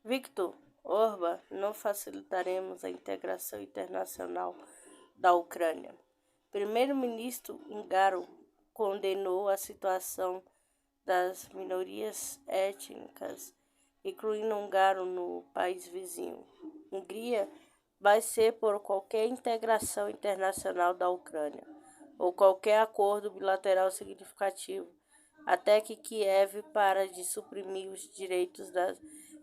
Viktor Orbán, não facilitaremos a integração internacional da Ucrânia. Primeiro-ministro húngaro condenou a situação das minorias étnicas, incluindo húngaro, no país vizinho. Hungria vai ser por qualquer integração internacional da Ucrânia ou qualquer acordo bilateral significativo, até que Kiev para de suprimir os direitos das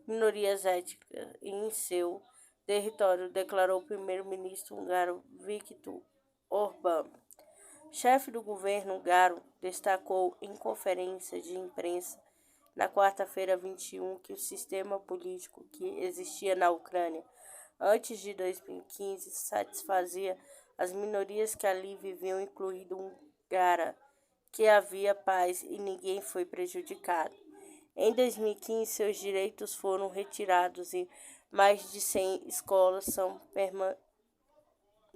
minorias étnicas em seu território, declarou o primeiro-ministro húngaro Viktor Orbán. Chefe do governo húngaro destacou em conferência de imprensa na quarta-feira 21 que o sistema político que existia na Ucrânia antes de 2015 satisfazia as minorias que ali viviam, incluindo húngara, que havia paz e ninguém foi prejudicado. Em 2015, seus direitos foram retirados e mais de 100 escolas são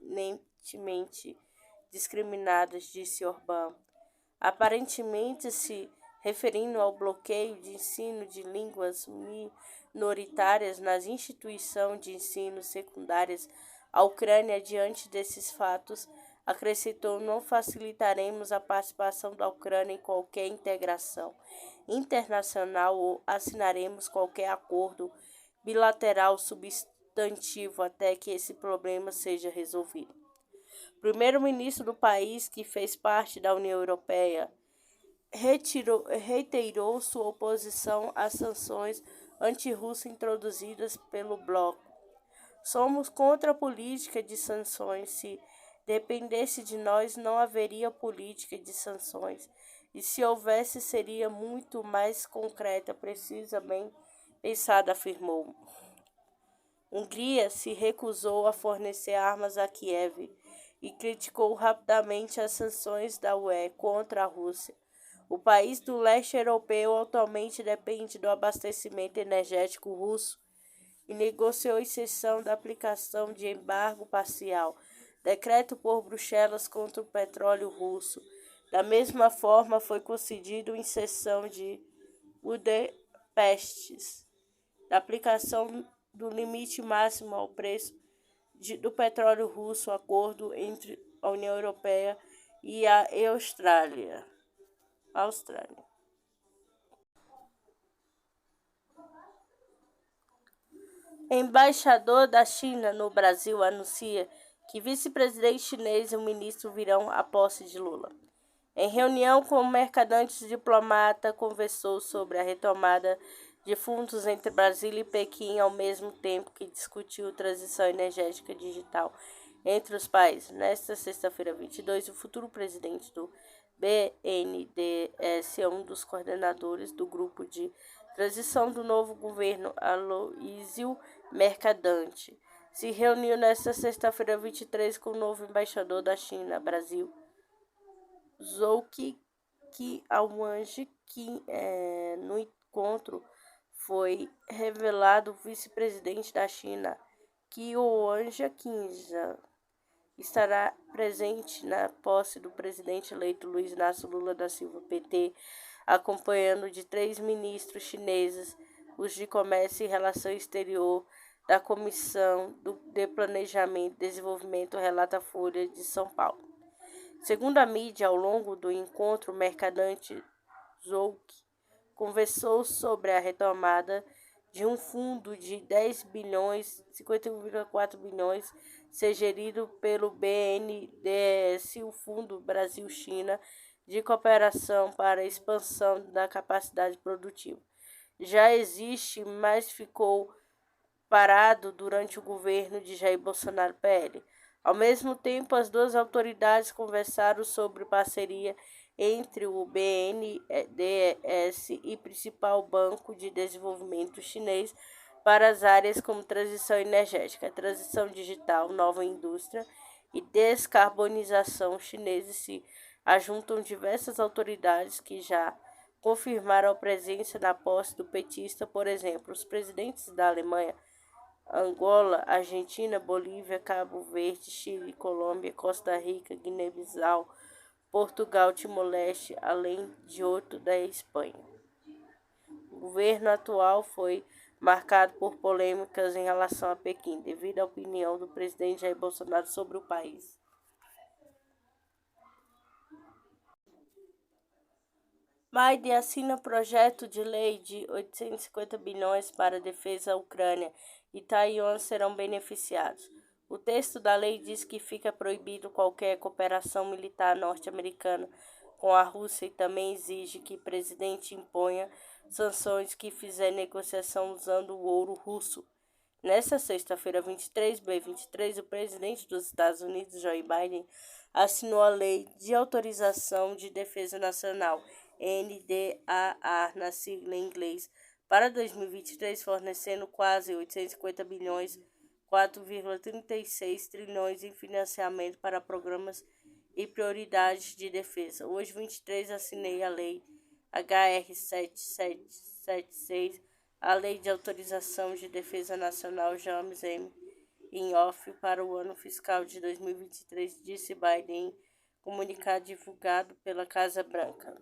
permanentemente discriminadas, disse Orbán, aparentemente se referindo ao bloqueio de ensino de línguas minoritárias nas instituições de ensino secundárias. A Ucrânia, diante desses fatos, acrescentou: não facilitaremos a participação da Ucrânia em qualquer integração internacional ou assinaremos qualquer acordo bilateral substantivo até que esse problema seja resolvido. O primeiro-ministro do país, que fez parte da União Europeia, reiterou sua oposição às sanções anti-russas introduzidas pelo bloco. Somos contra a política de sanções. Se dependesse de nós, não haveria política de sanções. E se houvesse, seria muito mais concreta, precisa, bem pensada, afirmou. Hungria se recusou a fornecer armas a Kiev e criticou rapidamente as sanções da UE contra a Rússia. O país do leste europeu atualmente depende do abastecimento energético russo e negociou exceção da aplicação de embargo parcial, decreto por Bruxelas contra o petróleo russo. Da mesma forma, foi concedido exceção de Budapeste da aplicação do limite máximo ao preço do petróleo russo, acordo entre a União Europeia e a Austrália. Embaixador da China no Brasil anuncia que vice-presidente chinês e o ministro virão à posse de Lula. Em reunião com mercadantes, diplomata conversou sobre a retomada de fundos entre Brasília e Pequim, ao mesmo tempo que discutiu transição energética digital entre os países. Nesta sexta-feira, 22, o futuro presidente do BNDES é um dos coordenadores do grupo de transição do novo governo, Aloysio Mercadante. Se reuniu nesta sexta-feira, 23, com o novo embaixador da China, Brasil, Zhou Qiaowanji, que no encontro foi revelado o vice-presidente da China, Qiaowanji estará presente na posse do presidente eleito Luiz Inácio Lula da Silva, PT, acompanhando de 3 ministros chineses, os de Comércio e Relações Exterior, da Comissão de Planejamento e Desenvolvimento, relata a Folha de São Paulo. Segundo a mídia, ao longo do encontro, o mercadante Zhou conversou sobre a retomada de um fundo de 10 bilhões, 51,4 bilhões, ser gerido pelo BNDES, o Fundo Brasil-China de Cooperação para a Expansão da Capacidade Produtiva. Já existe, mas ficou parado durante o governo de Jair Bolsonaro PL. Ao mesmo tempo, as duas autoridades conversaram sobre parceria entre o BNDES e principal banco de desenvolvimento chinês para as áreas como transição energética, transição digital, nova indústria e descarbonização chineses. Se ajuntam diversas autoridades que já confirmaram a presença na posse do petista, por exemplo, os presidentes da Alemanha, Angola, Argentina, Bolívia, Cabo Verde, Chile, Colômbia, Costa Rica, Guiné-Bissau, Portugal, Timor-Leste, além de outro da Espanha. O governo atual foi marcado por polêmicas em relação a Pequim, devido à opinião do presidente Jair Bolsonaro sobre o país. Biden assina projeto de lei de 850 bilhões para a defesa da Ucrânia e Taiwan serão beneficiados. O texto da lei diz que fica proibido qualquer cooperação militar norte-americana com a Rússia e também exige que o presidente imponha sanções que fizer negociação usando o ouro russo. Nesta sexta-feira, 23/23, o presidente dos Estados Unidos, Joe Biden, assinou a Lei de Autorização de Defesa Nacional, NDAA, na sigla em inglês, para 2023, fornecendo quase 850 bilhões, 4,36 trilhões em financiamento para programas e prioridades de defesa. Hoje, 23, assinei a Lei HR 7776, a Lei de Autorização de Defesa Nacional James M. Inhofe para o ano fiscal de 2023, disse Biden em comunicado divulgado pela Casa Branca.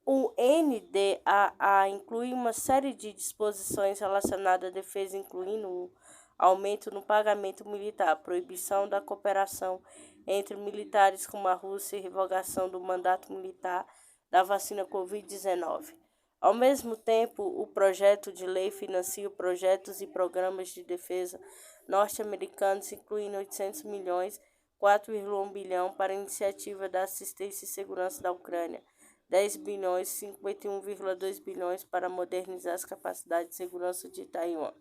O NDAA inclui uma série de disposições relacionadas à defesa, incluindo um aumento no pagamento militar, proibição da cooperação entre militares com a Rússia e revogação do mandato militar da vacina Covid-19. Ao mesmo tempo, o projeto de lei financia projetos e programas de defesa norte-americanos, incluindo 800 milhões, 4,1 bilhão para a iniciativa da assistência e segurança da Ucrânia, 10 bilhões, 51,2 bilhões para modernizar as capacidades de segurança de Taiwan.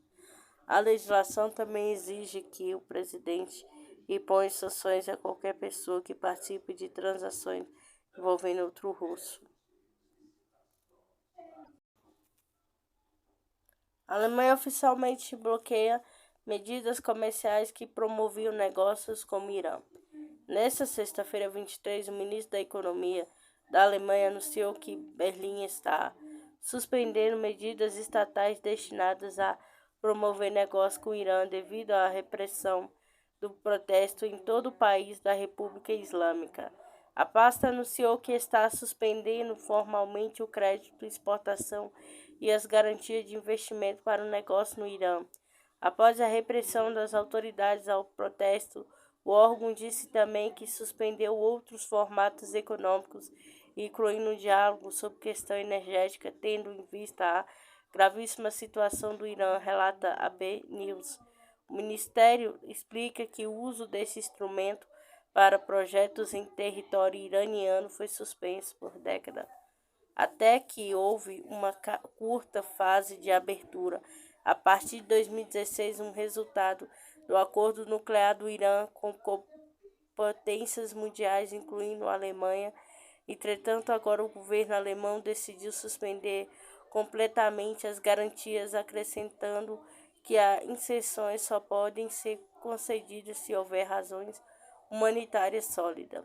A legislação também exige que o presidente imponha sanções a qualquer pessoa que participe de transações envolvendo outro russo. A Alemanha oficialmente bloqueia medidas comerciais que promoviam negócios com o Irã. Nesta sexta-feira, 23, o ministro da Economia da Alemanha anunciou que Berlim está suspendendo medidas estatais destinadas a promover negócios com o Irã devido à repressão do protesto em todo o país da República Islâmica. A pasta anunciou que está suspendendo formalmente o crédito de exportação e as garantias de investimento para o negócio no Irã. Após a repressão das autoridades ao protesto, o órgão disse também que suspendeu outros formatos econômicos, incluindo o diálogo sobre questão energética, tendo em vista a gravíssima situação do Irã, relata a B News. O Ministério explica que o uso desse instrumento para projetos em território iraniano foi suspenso por décadas, até que houve uma curta fase de abertura. A partir de 2016, um resultado do acordo nuclear do Irã com potências mundiais, incluindo a Alemanha. Entretanto, agora o governo alemão decidiu suspender completamente as garantias, acrescentando que as isenções só podem ser concedidas se houver razões humanitárias sólidas.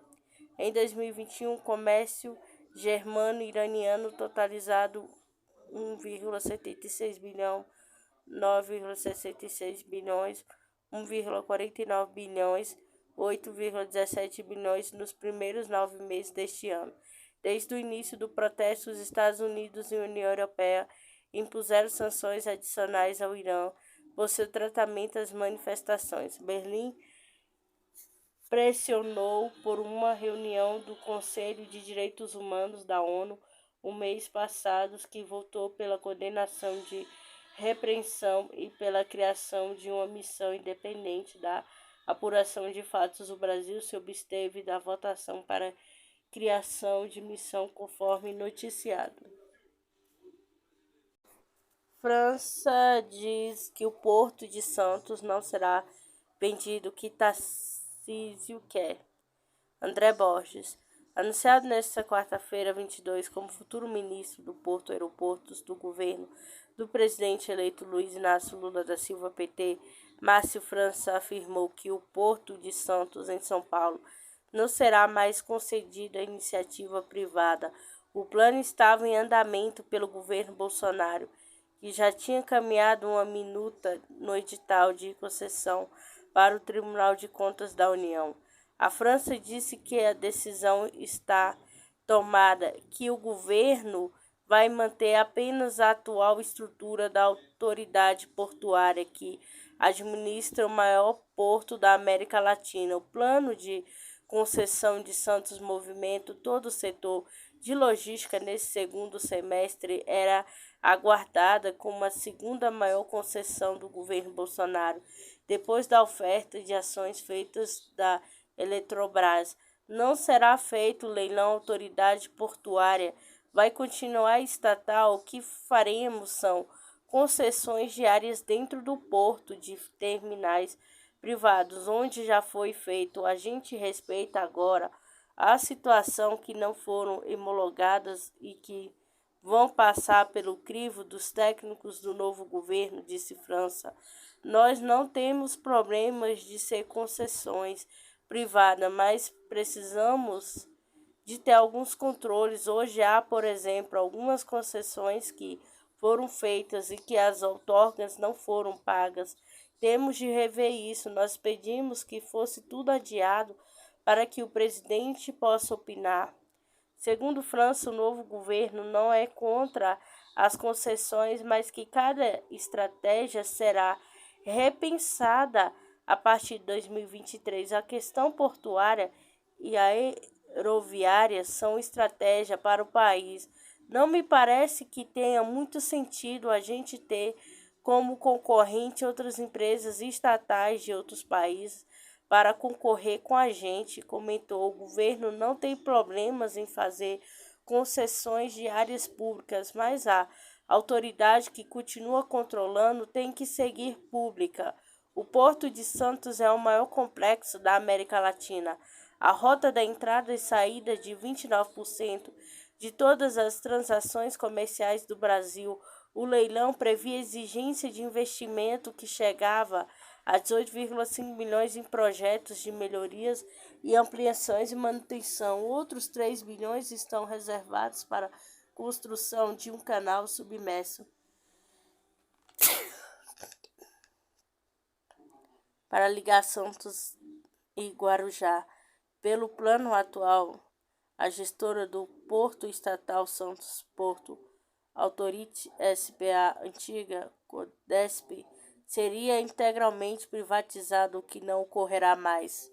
Em 2021, o comércio germano-iraniano totalizado 1,76 bilhão, 9,66 bilhões, 1,49 bilhões, 8,17 bilhões nos primeiros 9 meses deste ano. Desde o início do protesto, os Estados Unidos e a União Europeia impuseram sanções adicionais ao Irã por seu tratamento às manifestações. Berlim pressionou por uma reunião do Conselho de Direitos Humanos da ONU o mês passado, que votou pela condenação de repreensão e pela criação de uma missão independente da apuração de fatos. O Brasil se absteve da votação para a criação de missão, conforme noticiado. França diz que o Porto de Santos não será vendido, que Tarcísio quer. André Borges, anunciado nesta quarta-feira, 22, como futuro ministro do Porto e Aeroportos do governo do presidente eleito Luiz Inácio Lula da Silva, PT, Márcio França afirmou que o Porto de Santos, em São Paulo, não será mais concedido à iniciativa privada. O plano estava em andamento pelo governo Bolsonaro, que já tinha encaminhado uma minuta no edital de concessão para o Tribunal de Contas da União. A França disse que a decisão está tomada, que o governo vai manter apenas a atual estrutura da autoridade portuária que administra o maior porto da América Latina. O plano de concessão de Santos movimento todo o setor de logística nesse segundo semestre era aguardada como a segunda maior concessão do governo Bolsonaro, depois da oferta de ações feitas da Eletrobras. Não será feito leilão autoridade portuária, vai continuar estatal. O que faremos são concessões de áreas dentro do porto de terminais privados, onde já foi feito. A gente respeita agora a situação que não foram homologadas e que vão passar pelo crivo dos técnicos do novo governo, disse França. Nós não temos problemas de ser concessões privadas, mas precisamos de ter alguns controles. Hoje há, por exemplo, algumas concessões que foram feitas e que as outorgas não foram pagas. Temos de rever isso. Nós pedimos que fosse tudo adiado para que o presidente possa opinar. Segundo França, o novo governo não é contra as concessões, mas que cada estratégia será repensada a partir de 2023. A questão portuária e a aeroviária são estratégia para o país. Não me parece que tenha muito sentido a gente ter como concorrente outras empresas estatais de outros países para concorrer com a gente, comentou. O governo não tem problemas em fazer concessões de áreas públicas, mas a autoridade que continua controlando tem que seguir pública. O Porto de Santos é o maior complexo da América Latina. A rota da entrada e saída de 29% de todas as transações comerciais do Brasil. O leilão previa exigência de investimento que chegava a 18,5 bilhões em projetos de melhorias e ampliações e manutenção. Outros 3 bilhões estão reservados para construção de um canal submerso para ligar Santos e Guarujá. Pelo plano atual, a gestora do Porto Estatal Santos Porto Authority S.p.A., antiga Codesp, seria integralmente privatizado, o que não ocorrerá mais.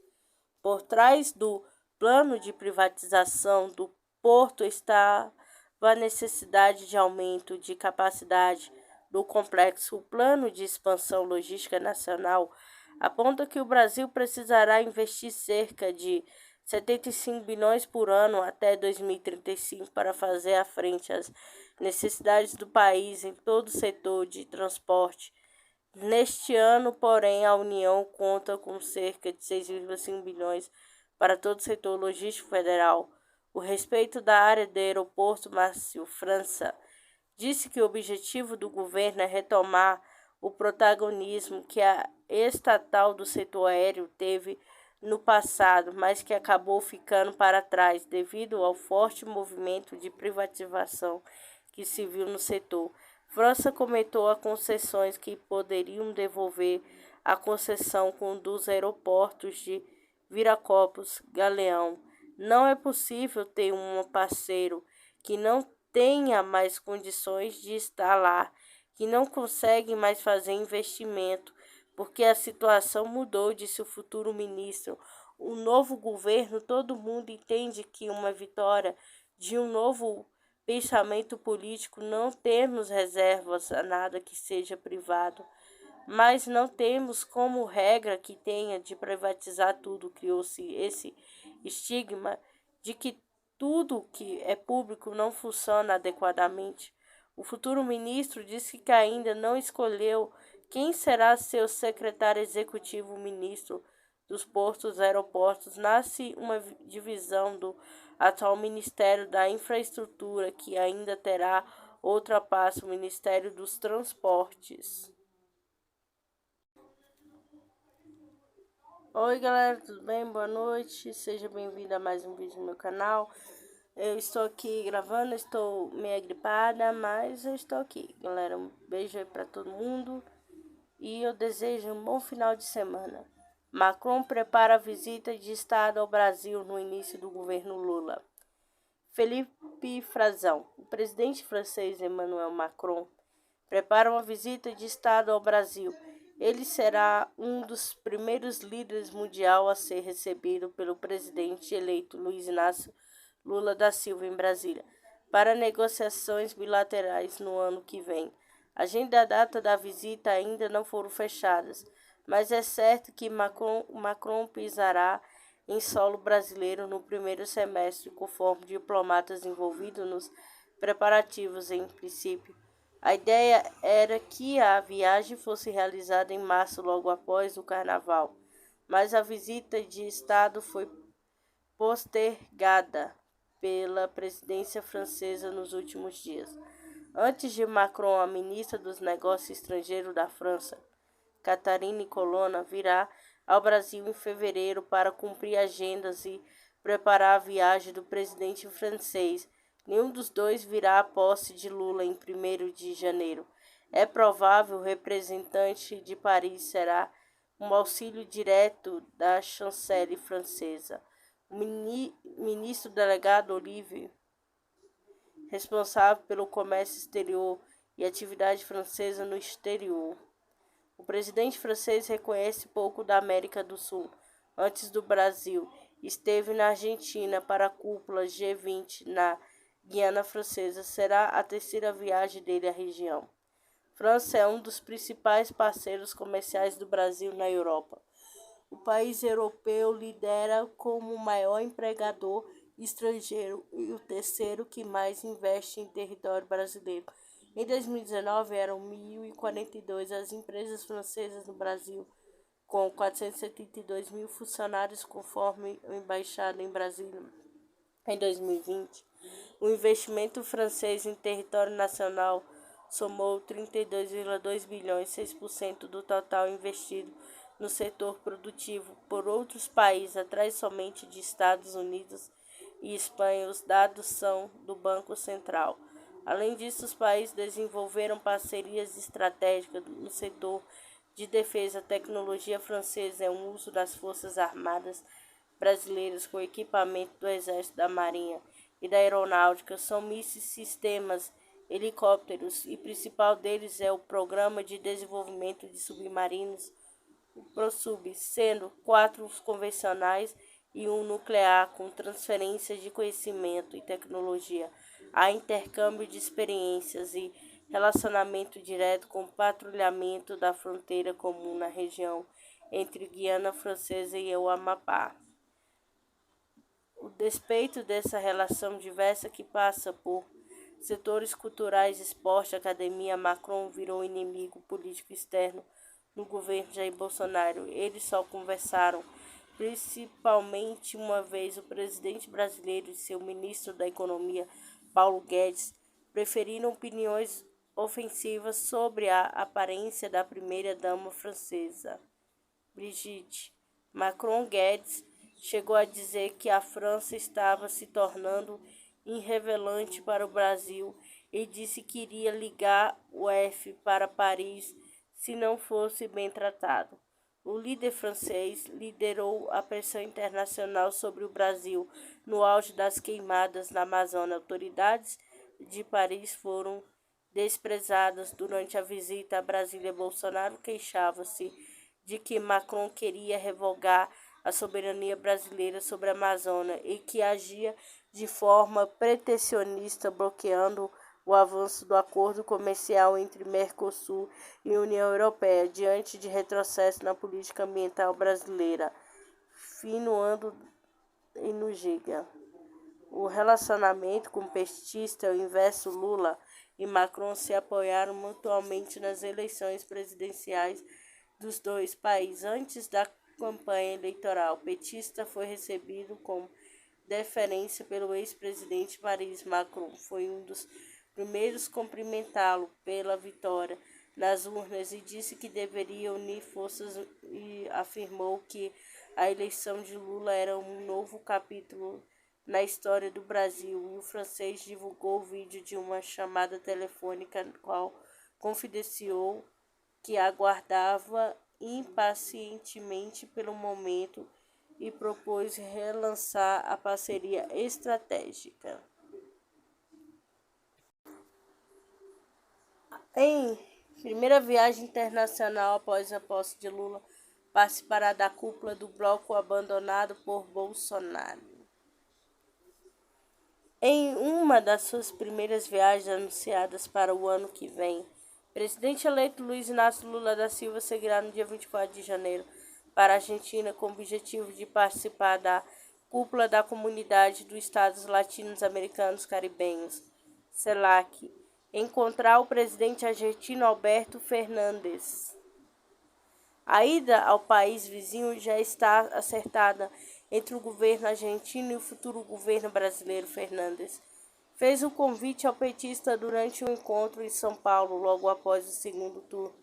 Por trás do plano de privatização do porto estava a necessidade de aumento de capacidade do complexo. O plano de expansão logística nacional aponta que o Brasil precisará investir cerca de 75 bilhões por ano até 2035 para fazer frente às necessidades do país em todo o setor de transporte. Neste ano, porém, a União conta com cerca de 6,5 bilhões para todo o setor logístico federal. O respeito da área do aeroporto Márcio França disse que o objetivo do governo é retomar o protagonismo que a estatal do setor aéreo teve no passado, mas que acabou ficando para trás devido ao forte movimento de privatização que se viu no setor. França comentou as concessões que poderiam devolver a concessão com dos aeroportos de Viracopos, Galeão. Não é possível ter um parceiro que não tenha mais condições de estar lá, que não consegue mais fazer investimento, porque a situação mudou, disse o futuro ministro. O novo governo, todo mundo entende que uma vitória de um novo pensamento político, não temos reservas a nada que seja privado, mas não temos como regra que tenha de privatizar tudo. Criou-se esse estigma de que tudo que é público não funciona adequadamente. O futuro ministro disse que ainda não escolheu quem será seu secretário executivo. Ministro dos Portos e Aeroportos. Nasce uma divisão do atual Ministério da Infraestrutura, que ainda terá outra pasta, o Ministério dos Transportes. Oi galera, tudo bem? Boa noite, seja bem-vindo a mais um vídeo no meu canal. Eu estou aqui gravando, estou meio gripada, mas eu estou aqui. Galera, um beijo aí pra todo mundo e eu desejo um bom final de semana. Macron prepara a visita de Estado ao Brasil no início do governo Lula. Felipe Frazão. O presidente francês Emmanuel Macron prepara uma visita de Estado ao Brasil. Ele será um dos primeiros líderes mundial a ser recebido pelo presidente eleito Luiz Inácio Lula da Silva em Brasília para negociações bilaterais no ano que vem. A agenda e a data da visita ainda não foram fechadas, mas é certo que Macron pisará em solo brasileiro no primeiro semestre, conforme diplomatas envolvidos nos preparativos em princípio. A ideia era que a viagem fosse realizada em março, logo após o Carnaval, mas a visita de Estado foi postergada pela presidência francesa nos últimos dias. Antes de Macron, a ministra dos Negócios Estrangeiros da França, Catherine Colonna, virá ao Brasil em fevereiro para cumprir agendas e preparar a viagem do presidente francês. Nenhum dos dois virá à posse de Lula em 1º de janeiro. É provável o representante de Paris será um auxílio direto da chanceler francesa. O ministro delegado Olivier, responsável pelo comércio exterior e atividade francesa no exterior. O presidente francês reconhece pouco da América do Sul. Antes do Brasil, esteve na Argentina para a cúpula G20 na Guiana Francesa. Será a terceira viagem dele à região. França é um dos principais parceiros comerciais do Brasil na Europa. O país europeu lidera como o maior empregador estrangeiro e o terceiro que mais investe em território brasileiro. Em 2019, eram 1.042 as empresas francesas no Brasil, com 472 mil funcionários, conforme a embaixada em Brasília. Em 2020, o investimento francês em território nacional somou 32,2 bilhões, 6% do total investido no setor produtivo por outros países, atrás somente de Estados Unidos e Espanha. Os dados são do Banco Central. Além disso, os países desenvolveram parcerias estratégicas no setor de defesa. A tecnologia francesa é um uso das Forças Armadas brasileiras com equipamento do Exército, da Marinha e da Aeronáutica. São mísseis, sistemas, helicópteros, e principal deles é o Programa de Desenvolvimento de Submarinos, o ProSub, sendo 4 convencionais e 1 nuclear, com transferência de conhecimento e tecnologia. Há intercâmbio de experiências e relacionamento direto com o patrulhamento da fronteira comum na região entre Guiana Francesa e o Amapá. O despeito dessa relação diversa que passa por setores culturais, esporte, academia, Macron virou inimigo político externo no governo Jair Bolsonaro. Eles só conversaram, principalmente uma vez o presidente brasileiro e seu ministro da Economia, Paulo Guedes, preferiram opiniões ofensivas sobre a aparência da primeira-dama francesa, Brigitte Macron. Guedes chegou a dizer que a França estava se tornando irrelevante para o Brasil e disse que iria ligar o F para Paris se não fosse bem tratado. O líder francês liderou a pressão internacional sobre o Brasil no auge das queimadas na Amazônia. Autoridades de Paris foram desprezadas durante a visita a Brasília. Bolsonaro queixava-se de que Macron queria revogar a soberania brasileira sobre a Amazônia e que agia de forma protecionista, bloqueando o avanço do acordo comercial entre Mercosul e União Europeia, diante de retrocesso na política ambiental brasileira. Fim no ano e no giga. O relacionamento com o petista, o inverso Lula e Macron se apoiaram mutuamente nas eleições presidenciais dos dois países. Antes da campanha eleitoral, o petista foi recebido com deferência pelo ex-presidente Paris. Macron foi um dos primeiros a cumprimentá-lo pela vitória nas urnas e disse que deveria unir forças e afirmou que a eleição de Lula era um novo capítulo na história do Brasil. E o francês divulgou o vídeo de uma chamada telefônica no qual confidenciou que aguardava impacientemente pelo momento e propôs relançar a parceria estratégica. Em primeira viagem internacional após a posse de Lula, participará da cúpula do bloco abandonado por Bolsonaro. Em uma das suas primeiras viagens anunciadas para o ano que vem, o presidente eleito Luiz Inácio Lula da Silva seguirá no dia 24 de janeiro para a Argentina com o objetivo de participar da cúpula da Comunidade dos Estados Latino-Americanos Caribenhos, CELAC, encontrar o presidente argentino Alberto Fernandes. A ida ao país vizinho já está acertada entre o governo argentino e o futuro governo brasileiro. Fernandes fez o convite ao petista durante um encontro em São Paulo, logo após o segundo turno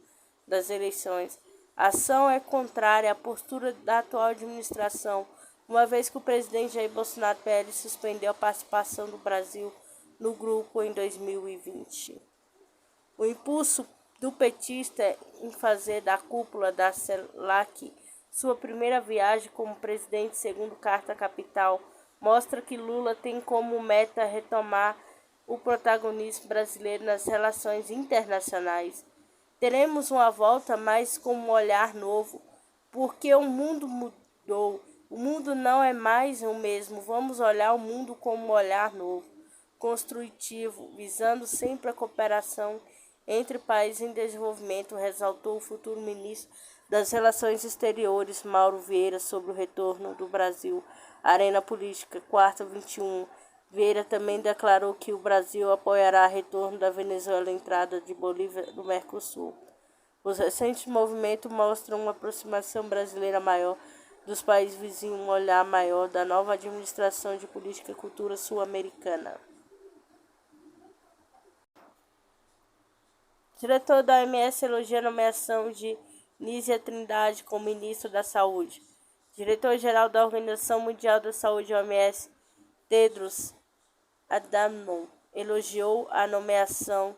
das eleições. A ação é contrária à postura da atual administração, uma vez que o presidente Jair Bolsonaro PL suspendeu a participação do Brasil no grupo em 2020. O impulso do petista em fazer da cúpula da CELAC sua primeira viagem como presidente, segundo Carta Capital, mostra que Lula tem como meta retomar o protagonismo brasileiro nas relações internacionais. Teremos uma volta, mas com um olhar novo, porque o mundo mudou. O mundo não é mais o mesmo. Vamos olhar o mundo com um olhar novo, construtivo, visando sempre a cooperação entre países em desenvolvimento, ressaltou o futuro ministro das Relações Exteriores, Mauro Vieira, sobre o retorno do Brasil à arena política. Quarta, 21. Vieira também declarou que o Brasil apoiará o retorno da Venezuela à entrada de Bolívia no Mercosul. Os recentes movimentos mostram uma aproximação brasileira maior dos países vizinhos, um olhar maior da nova administração de política e cultura sul-americana. Diretor da OMS elogia a nomeação de Nízia Trindade como ministro da Saúde. Diretor-geral da Organização Mundial da Saúde, OMS, Tedros Adhanom, elogiou a nomeação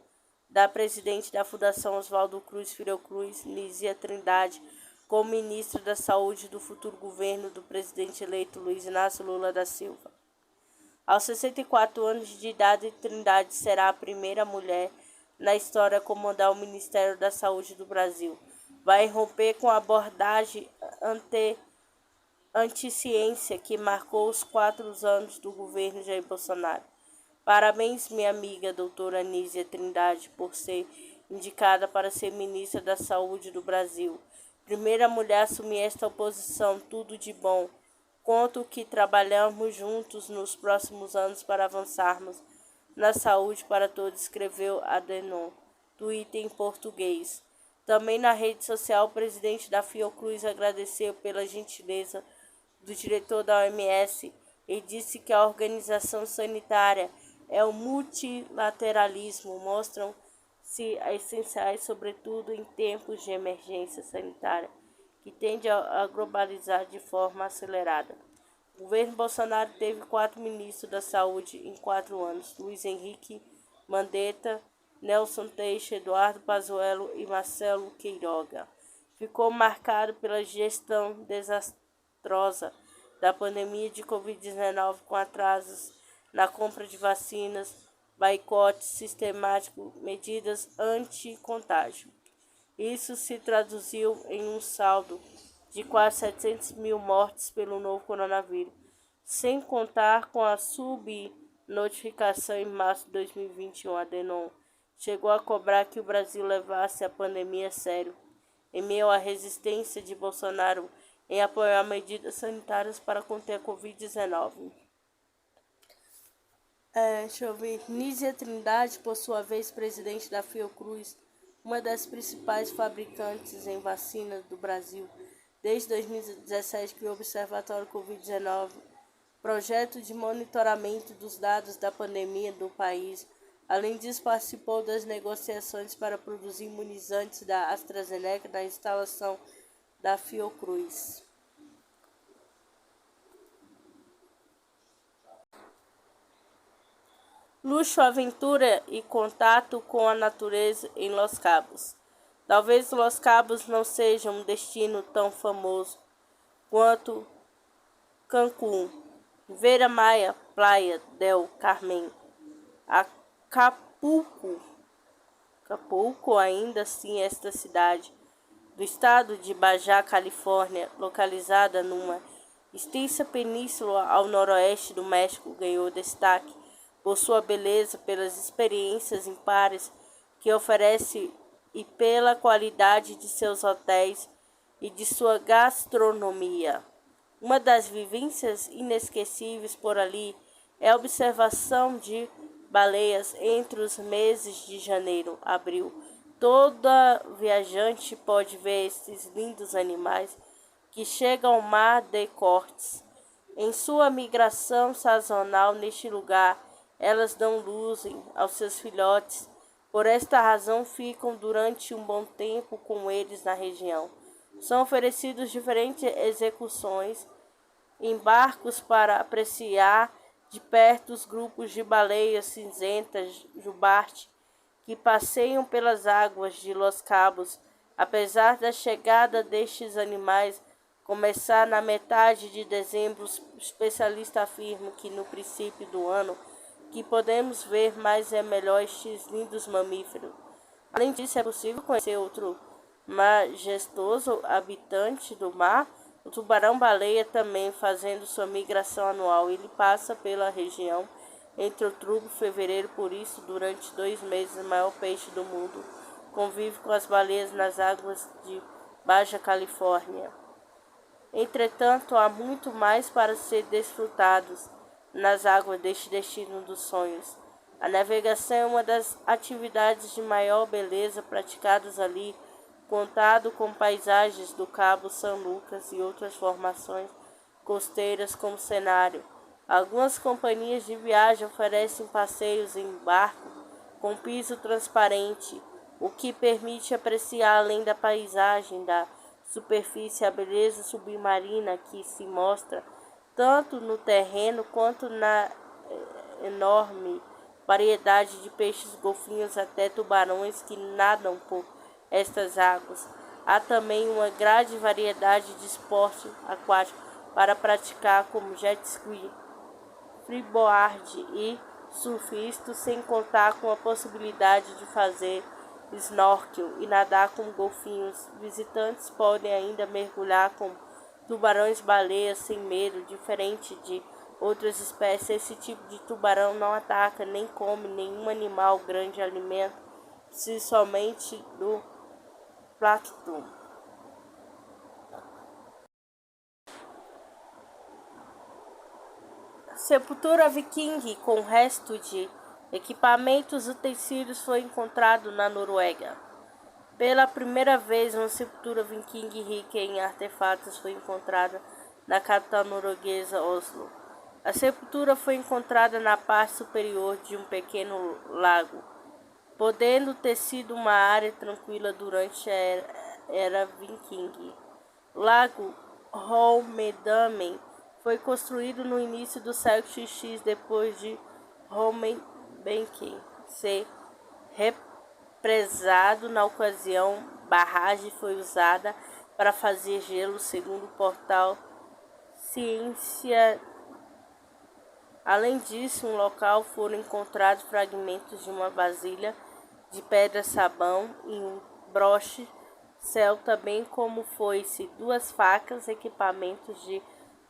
da presidente da Fundação Oswaldo Cruz Fiocruz, Nízia Trindade, como ministra da Saúde do futuro governo do presidente eleito Luiz Inácio Lula da Silva. Aos 64 anos de idade, Trindade será a primeira mulher na história a comandar o Ministério da Saúde do Brasil. Vai romper com a abordagem anti-ciência que marcou os 4 anos do governo Jair Bolsonaro. Parabéns, minha amiga doutora Nízia Trindade, por ser indicada para ser ministra da Saúde do Brasil. Primeira mulher a assumir esta posição, tudo de bom. Conto que trabalhamos juntos nos próximos anos para avançarmos na saúde para todos, escreveu Adhanom, Twitter em português. Também na rede social, o presidente da Fiocruz agradeceu pela gentileza do diretor da OMS e disse que a organização sanitária e o multilateralismo mostram-se essenciais, sobretudo em tempos de emergência sanitária, que tende a globalizar de forma acelerada. O governo Bolsonaro teve 4 ministros da Saúde em 4 anos: Luiz Henrique Mandetta, Nelson Teixeira, Eduardo Pazuello e Marcelo Queiroga. Ficou marcado pela gestão desastrosa da pandemia de Covid-19, com atrasos na compra de vacinas, boicote sistemático, medidas anti-contágio. Isso se traduziu em um saldo de quase 700 mil mortes pelo novo coronavírus, sem contar com a subnotificação em março de 2021. Adhanom chegou a cobrar que o Brasil levasse a pandemia a sério, em meio à resistência de Bolsonaro em apoiar medidas sanitárias para conter a Covid-19. Nízia Trindade, por sua vez, presidente da Fiocruz, uma das principais fabricantes em vacinas do Brasil. Desde 2017, criou o Observatório Covid-19, projeto de monitoramento dos dados da pandemia do país. Além disso, participou das negociações para produzir imunizantes da AstraZeneca na instalação da Fiocruz. Luxo, aventura e contato com a natureza em Los Cabos. Talvez Los Cabos não seja um destino tão famoso quanto Cancún, Vera Maia, Playa del Carmen, Acapulco, Acapulco, ainda assim, esta cidade do estado de Baja Califórnia, localizada numa extensa península ao noroeste do México, ganhou destaque por sua beleza, pelas experiências impares que oferece e pela qualidade de seus hotéis e de sua gastronomia. Uma das vivências inesquecíveis por ali é a observação de baleias entre os meses de janeiro e abril. Toda viajante pode ver esses lindos animais que chegam ao mar de Cortes. Em sua migração sazonal neste lugar, elas dão luzem aos seus filhotes. Por esta razão, ficam durante um bom tempo com eles na região. São oferecidos diferentes execuções em barcos para apreciar de perto os grupos de baleias cinzentas jubarte que passeiam pelas águas de Los Cabos. Apesar da chegada destes animais começar na metade de dezembro, os especialistas afirmam que no princípio do ano que podemos ver mais é melhor estes lindos mamíferos. Além disso, é possível conhecer outro majestoso habitante do mar, o tubarão-baleia, também fazendo sua migração anual. Ele passa pela região entre outubro e fevereiro, por isso, durante 2 meses, o maior peixe do mundo convive com as baleias nas águas de Baja Califórnia. Entretanto, há muito mais para ser desfrutados nas águas deste destino dos sonhos. A navegação é uma das atividades de maior beleza praticadas ali, contado com paisagens do Cabo São Lucas e outras formações costeiras como cenário. Algumas companhias de viagem oferecem passeios em barco com piso transparente, o que permite apreciar além da paisagem da superfície a beleza submarina que se mostra tanto no terreno quanto na enorme variedade de peixes, golfinhos até tubarões que nadam por estas águas. Há também uma grande variedade de esporte aquático para praticar, como jet ski, freeboard e surfismo, sem contar com a possibilidade de fazer snorkel e nadar com golfinhos. Visitantes podem ainda mergulhar com tubarões-baleias sem medo. Diferente de outras espécies, esse tipo de tubarão não ataca nem come nenhum animal grande, alimenta-se somente do plâncton. Sepultura viking com resto de equipamentos e utensílios foi encontrado na Noruega. Pela primeira vez, uma sepultura viking rica em artefatos foi encontrada na capital norueguesa, Oslo. A sepultura foi encontrada na parte superior de um pequeno lago, podendo ter sido uma área tranquila durante a era viking. O lago Holmedamen foi construído no início do século X depois de Holmenbenken ser represado. Na ocasião, barragem foi usada para fazer gelo, segundo o portal Ciência. Além disso, no local foram encontrados fragmentos de uma vasilha de pedra-sabão e um broche celta, bem como foice, 2 facas, equipamentos de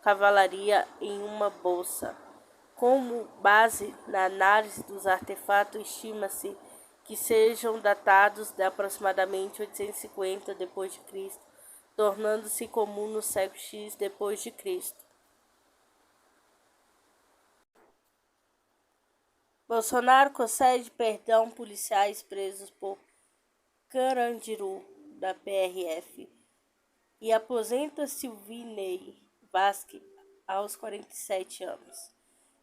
cavalaria em uma bolsa. Como base na análise dos artefatos, estima-se que sejam datados de aproximadamente 850 d.C., tornando-se comum no século X d.C. Bolsonaro concede perdão policiais presos por Carandiru da PRF e aposenta Silvinei Vasque aos 47 anos.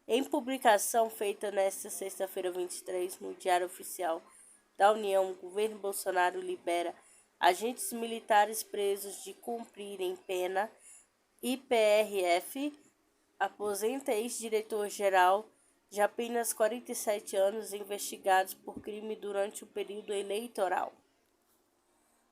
Em publicação feita nesta sexta-feira 23 no Diário Oficial da União, o governo Bolsonaro libera agentes militares presos de cumprirem pena e PRF aposenta ex-diretor-geral de apenas 47 anos investigados por crime durante o período eleitoral.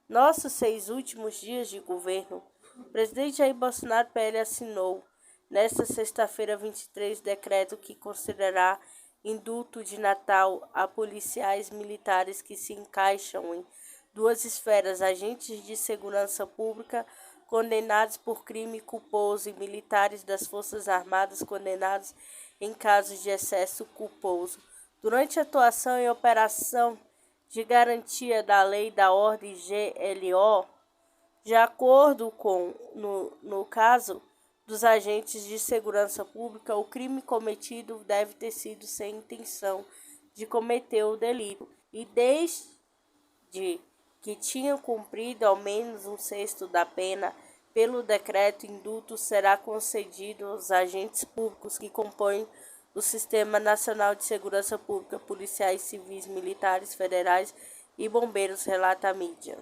Nossos 6 últimos dias de governo, o presidente Jair Bolsonaro PL assinou nesta sexta-feira 23 decreto que concederá indulto de Natal a policiais militares que se encaixam em duas esferas: agentes de segurança pública condenados por crime culposo e militares das Forças Armadas condenados em casos de excesso culposo. Durante a atuação em operação de garantia da lei da ordem GLO, de acordo com, no caso dos agentes de segurança pública, o crime cometido deve ter sido sem intenção de cometer o delito e desde que tinham cumprido ao menos um sexto da pena. Pelo decreto, indulto será concedido aos agentes públicos que compõem o Sistema Nacional de Segurança Pública, policiais civis, militares, federais e bombeiros, relata a mídia.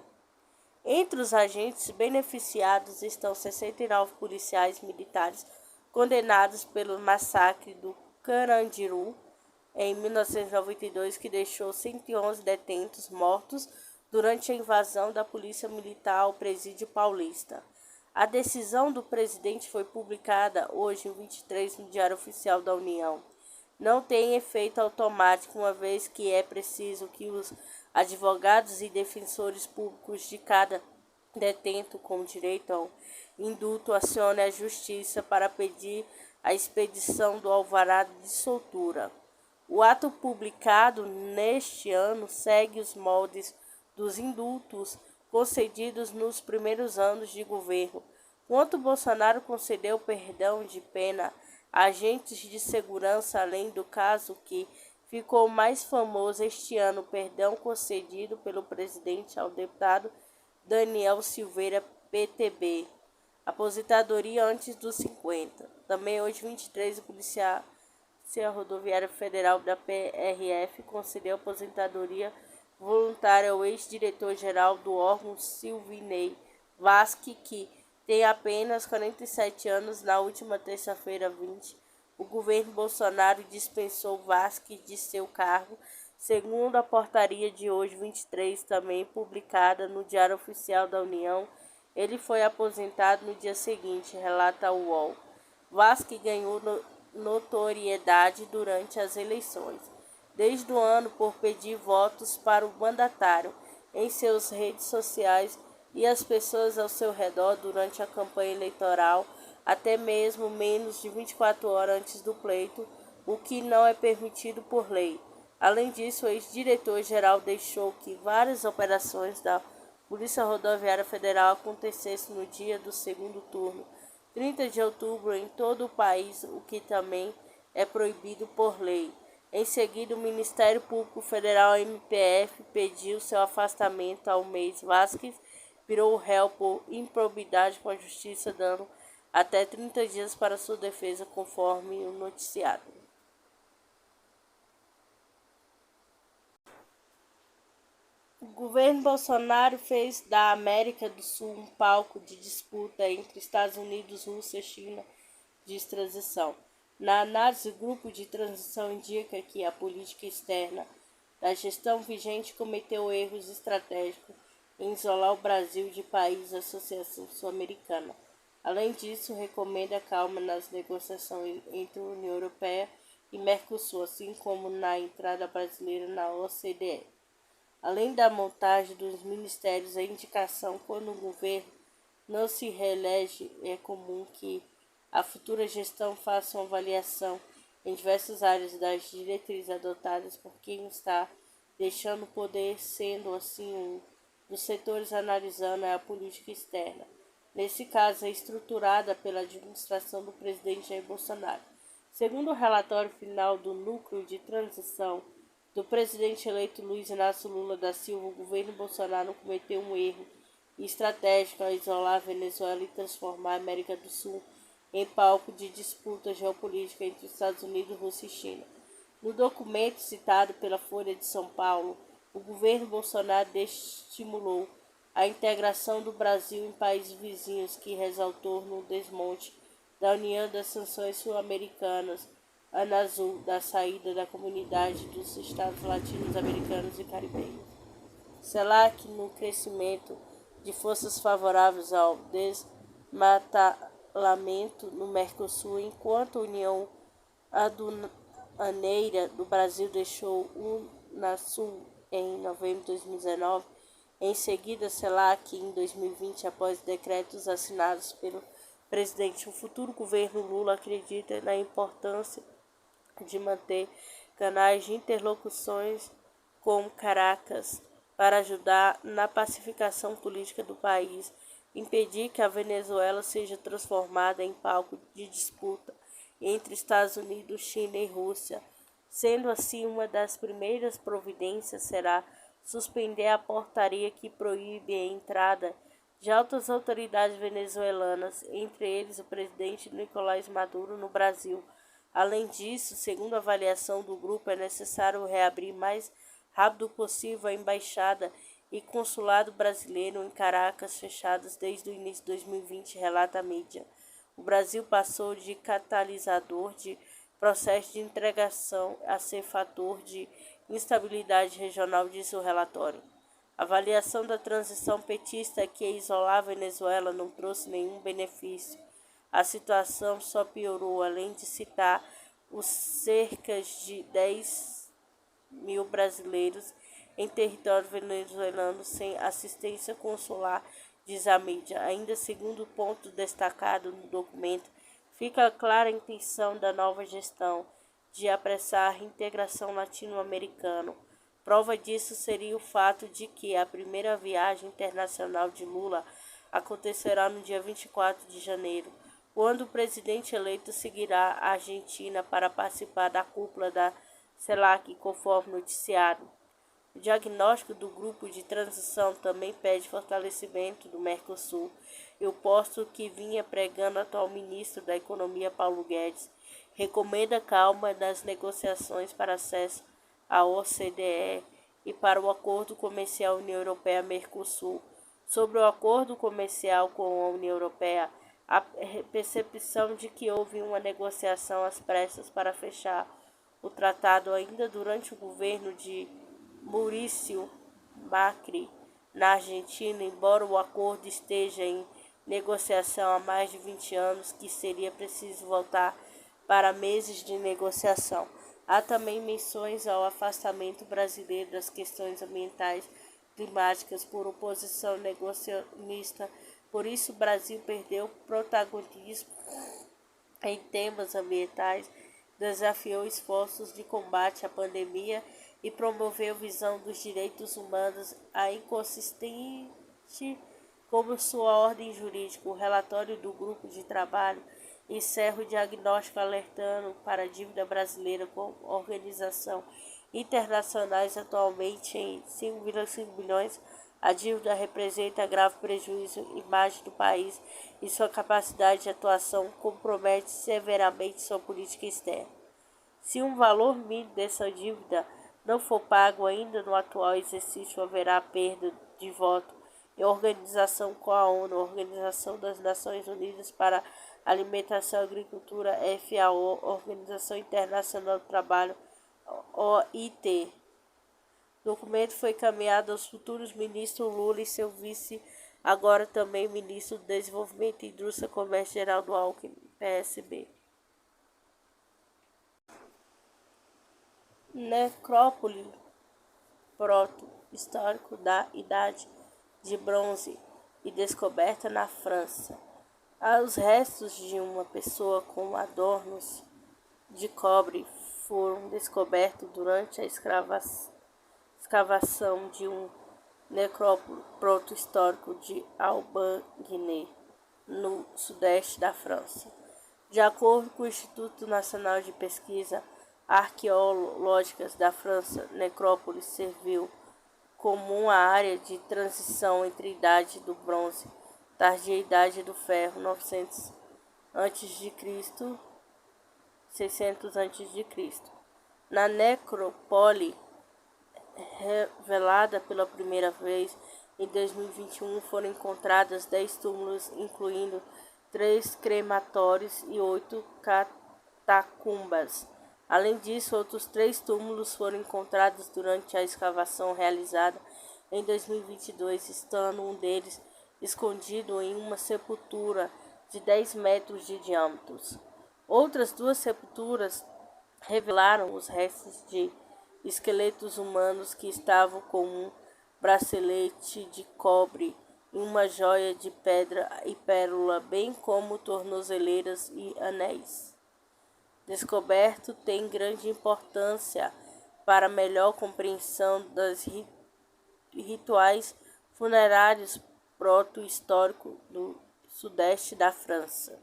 Entre os agentes beneficiados estão 69 policiais militares condenados pelo massacre do Carandiru em 1992, que deixou 111 detentos mortos durante a invasão da Polícia Militar ao Presídio Paulista. A decisão do presidente foi publicada hoje, em 23, no Diário Oficial da União. Não tem efeito automático, uma vez que é preciso que os advogados e defensores públicos de cada detento com direito ao indulto acione a Justiça para pedir a expedição do alvará de soltura. O ato publicado neste ano segue os moldes dos indultos concedidos nos primeiros anos de governo, quando Bolsonaro concedeu perdão de pena a agentes de segurança, além do caso que ficou mais famoso este ano, o perdão concedido pelo presidente ao deputado Daniel Silveira, PTB, aposentadoria antes dos 50. Também hoje, 23, o Polícia Rodoviária Federal da PRF concedeu aposentadoria voluntária ao ex-diretor-geral do órgão Silvinei Vasque, que tem apenas 47 anos. Na última terça-feira, 20, o governo Bolsonaro dispensou Vasque de seu cargo, segundo a portaria de hoje, 23, também publicada no Diário Oficial da União. Ele foi aposentado no dia seguinte, relata o UOL. Vasque ganhou notoriedade durante as eleições desde o ano por pedir votos para o mandatário em suas redes sociais e as pessoas ao seu redor durante a campanha eleitoral, até mesmo menos de 24 horas antes do pleito, o que não é permitido por lei. Além disso, o ex-diretor-geral deixou que várias operações da Polícia Rodoviária Federal acontecessem no dia do segundo turno, 30 de outubro, em todo o país, o que também é proibido por lei. Em seguida, o Ministério Público Federal, MPF, pediu seu afastamento ao mês. Vasquez virou réu por improbidade com a Justiça, dando até 30 dias para sua defesa, conforme o noticiado. O governo Bolsonaro fez da América do Sul um palco de disputa entre Estados Unidos, Rússia e China de transição. Na análise, o grupo de transição indica que a política externa da gestão vigente cometeu erros estratégicos em isolar o Brasil de país da Associação Sul-Americana. Além disso, recomenda calma nas negociações entre a União Europeia e Mercosul, assim como na entrada brasileira na OCDE. Além da montagem dos ministérios, a indicação quando o governo não se reelege, é comum que a futura gestão faça uma avaliação em diversas áreas das diretrizes adotadas por quem está deixando o poder, sendo assim um dos setores analisando a política externa. Nesse caso, é estruturada pela administração do presidente Jair Bolsonaro. Segundo o relatório final do Núcleo de Transição do presidente eleito Luiz Inácio Lula da Silva, o governo Bolsonaro cometeu um erro estratégico ao isolar a Venezuela e transformar a América do Sul em palco de disputa geopolítica entre Estados Unidos, Rússia e China. No documento citado pela Folha de São Paulo, o governo Bolsonaro estimulou a integração do Brasil em países vizinhos, que ressaltou no desmonte da União das Sanções Sul-Americanas, ANASUL, da saída da Comunidade dos Estados Latino-Americanos e Caribenhos. CELAC, no crescimento de forças favoráveis ao desmatalamento no Mercosul, enquanto a União aduaneira do Brasil deixou o Unasul em novembro de 2019. Em seguida, CELAC em 2020, após decretos assinados pelo presidente. O futuro governo Lula acredita na importância de manter canais de interlocuções com Caracas para ajudar na pacificação política do país, impedir que a Venezuela seja transformada em palco de disputa entre Estados Unidos, China e Rússia. Sendo assim, uma das primeiras providências será suspender a portaria que proíbe a entrada de altas autoridades venezuelanas, entre eles o presidente Nicolás Maduro, no Brasil. Além disso, segundo a avaliação do grupo, é necessário reabrir mais rápido possível a embaixada e consulado brasileiro em Caracas, fechados desde o início de 2020, relata a mídia. O Brasil passou de catalisador de processo de integração a ser fator de instabilidade regional, diz o relatório. A avaliação da transição petista que isolar a Venezuela não trouxe nenhum benefício. A situação só piorou, além de citar os cerca de 10 mil brasileiros em território venezuelano sem assistência consular, diz a mídia. Ainda segundo o ponto destacado no documento, fica clara a intenção da nova gestão de apressar a reintegração latino-americana. Prova disso seria o fato de que a primeira viagem internacional de Lula acontecerá no dia 24 de janeiro, quando o presidente eleito seguirá a Argentina para participar da cúpula da CELAC, conforme noticiado. O diagnóstico do grupo de transição também pede fortalecimento do Mercosul, e o posto que vinha pregando o atual ministro da Economia, Paulo Guedes, recomenda calma nas negociações para acesso à OCDE e para o Acordo Comercial União Europeia-Mercosul. Sobre o acordo comercial com a União Europeia, a percepção de que houve uma negociação às pressas para fechar o tratado ainda durante o governo de Maurício Macri na Argentina, embora o acordo esteja em negociação há mais de 20 anos, que seria preciso voltar para meses de negociação. Há também menções ao afastamento brasileiro das questões ambientais climáticas por oposição negacionista. Por isso, o Brasil perdeu protagonismo em temas ambientais, desafiou esforços de combate à pandemia e promoveu visão dos direitos humanos a inconsistente como sua ordem jurídica. O relatório do grupo de trabalho encerra o diagnóstico alertando para a dívida brasileira com organizações internacionais atualmente em 5,5 bilhões. A dívida representa grave prejuízo à imagem do país e sua capacidade de atuação compromete severamente sua política externa. Se um valor mínimo dessa dívida não for pago ainda no atual exercício, haverá perda de voto em organização com a ONU, Organização das Nações Unidas para Alimentação e Agricultura, FAO, Organização Internacional do Trabalho, OIT. O documento foi encaminhado aos futuros ministros Lula e seu vice, agora também ministro do Desenvolvimento, Indústria e Comércio, Geraldo Alckmin, PSB. Necrópole proto-histórico da Idade de Bronze e descoberta na França. Os restos de uma pessoa com adornos de cobre foram descobertos durante a escavação de um necrópole proto-histórico de Aubagne, no sudeste da França. De acordo com o Instituto Nacional de Pesquisa Arqueológicas da França, necrópole serviu como uma área de transição entre a Idade do Bronze, tardia Idade do Ferro, 900 a.C., 600 a.C. Na necrópole revelada pela primeira vez em 2021, foram encontradas 10 túmulos, incluindo 3 crematórios e 8 catacumbas. Além disso, outros 3 túmulos foram encontrados durante a escavação realizada em 2022, estando um deles escondido em uma sepultura de 10 metros de diâmetro. Outras 2 sepulturas revelaram os restos de esqueletos humanos que estavam com um bracelete de cobre e uma joia de pedra e pérola, bem como tornozeleiras e anéis. Descoberto tem grande importância para a melhor compreensão dos rituais funerários proto-históricos do sudeste da França.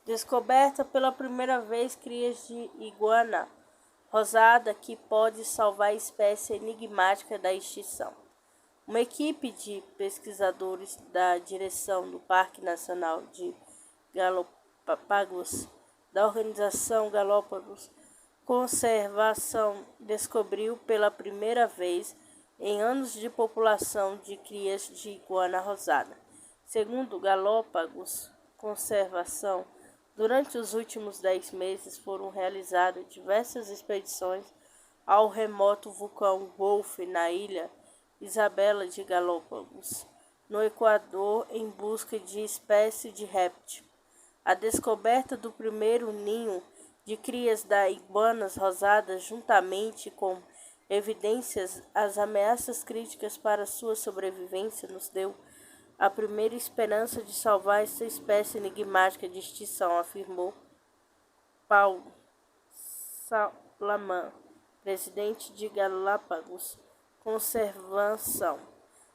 Descoberta pela primeira vez crias de iguana rosada que pode salvar a espécie enigmática da extinção. Uma equipe de pesquisadores da direção do Parque Nacional de Galápagos, da Organização Galápagos Conservação, descobriu pela primeira vez em anos de população de crias de iguana rosada. Segundo Galápagos Conservação, durante os últimos 10 meses foram realizadas diversas expedições ao remoto vulcão Wolf na ilha Isabela de Galápagos, no Equador, em busca de espécie de réptil. A descoberta do primeiro ninho de crias da iguanas rosadas, juntamente com evidências as ameaças críticas para sua sobrevivência, nos deu a primeira esperança de salvar essa espécie enigmática de extinção, afirmou Paulo Salaman, presidente de Galápagos Conservação.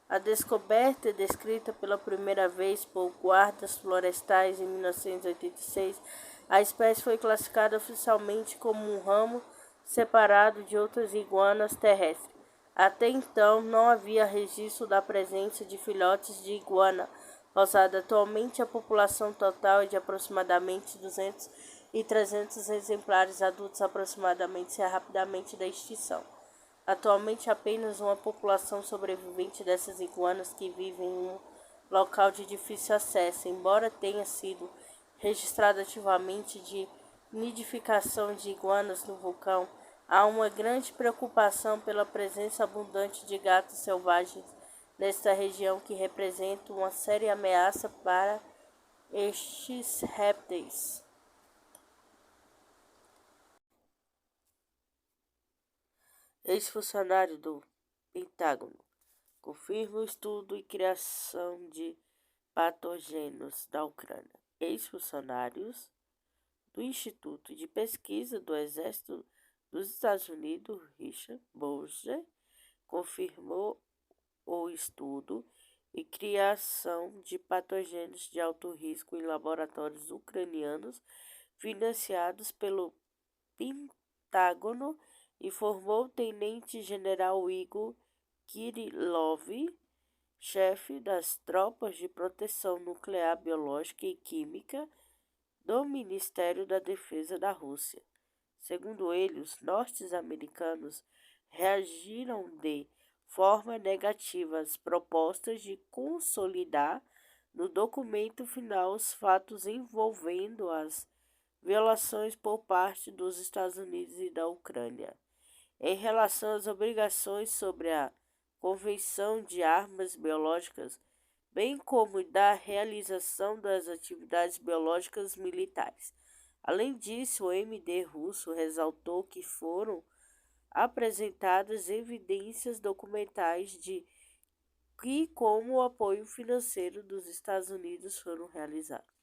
A descoberta, descrita pela primeira vez por guardas florestais em 1986, a espécie foi classificada oficialmente como um ramo separado de outras iguanas terrestres. Até então, não havia registro da presença de filhotes de iguana rosada. Atualmente, a população total é de aproximadamente 200 e 300 exemplares adultos, aproximadamente, se rapidamente da extinção. Atualmente, apenas uma população sobrevivente dessas iguanas que vivem em um local de difícil acesso, embora tenha sido registrado ativamente de nidificação de iguanas no vulcão. Há uma grande preocupação pela presença abundante de gatos selvagens nesta região, que representa uma séria ameaça para estes répteis. Ex-funcionário do Pentágono confirma o estudo e criação de patógenos da Ucrânia. Ex-funcionários do Instituto de Pesquisa do Exército dos Estados Unidos, Richard Boucher, confirmou o estudo e criação de patógenos de alto risco em laboratórios ucranianos financiados pelo Pentágono, informou o tenente-general Igor Kirillov, chefe das tropas de proteção nuclear, biológica e química do Ministério da Defesa da Rússia. Segundo ele, os norte-americanos reagiram de forma negativa às propostas de consolidar no documento final os fatos envolvendo as violações por parte dos Estados Unidos e da Ucrânia em relação às obrigações sobre a Convenção de Armas Biológicas, bem como da realização das atividades biológicas militares. Além disso, o MD russo ressaltou que foram apresentadas evidências documentais de que, como o apoio financeiro dos Estados Unidos, foram realizados.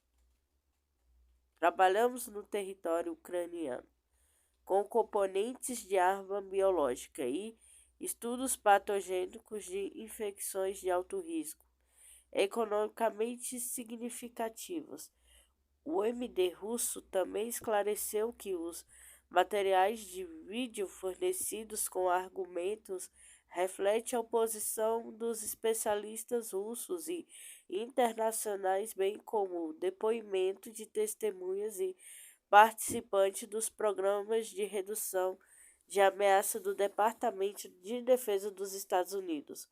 Trabalhamos no território ucraniano com componentes de arma biológica e estudos patogênicos de infecções de alto risco, economicamente significativos. O MD russo também esclareceu que os materiais de vídeo fornecidos com argumentos refletem a oposição dos especialistas russos e internacionais, bem como o depoimento de testemunhas e participantes dos programas de redução de ameaça do Departamento de Defesa dos Estados Unidos.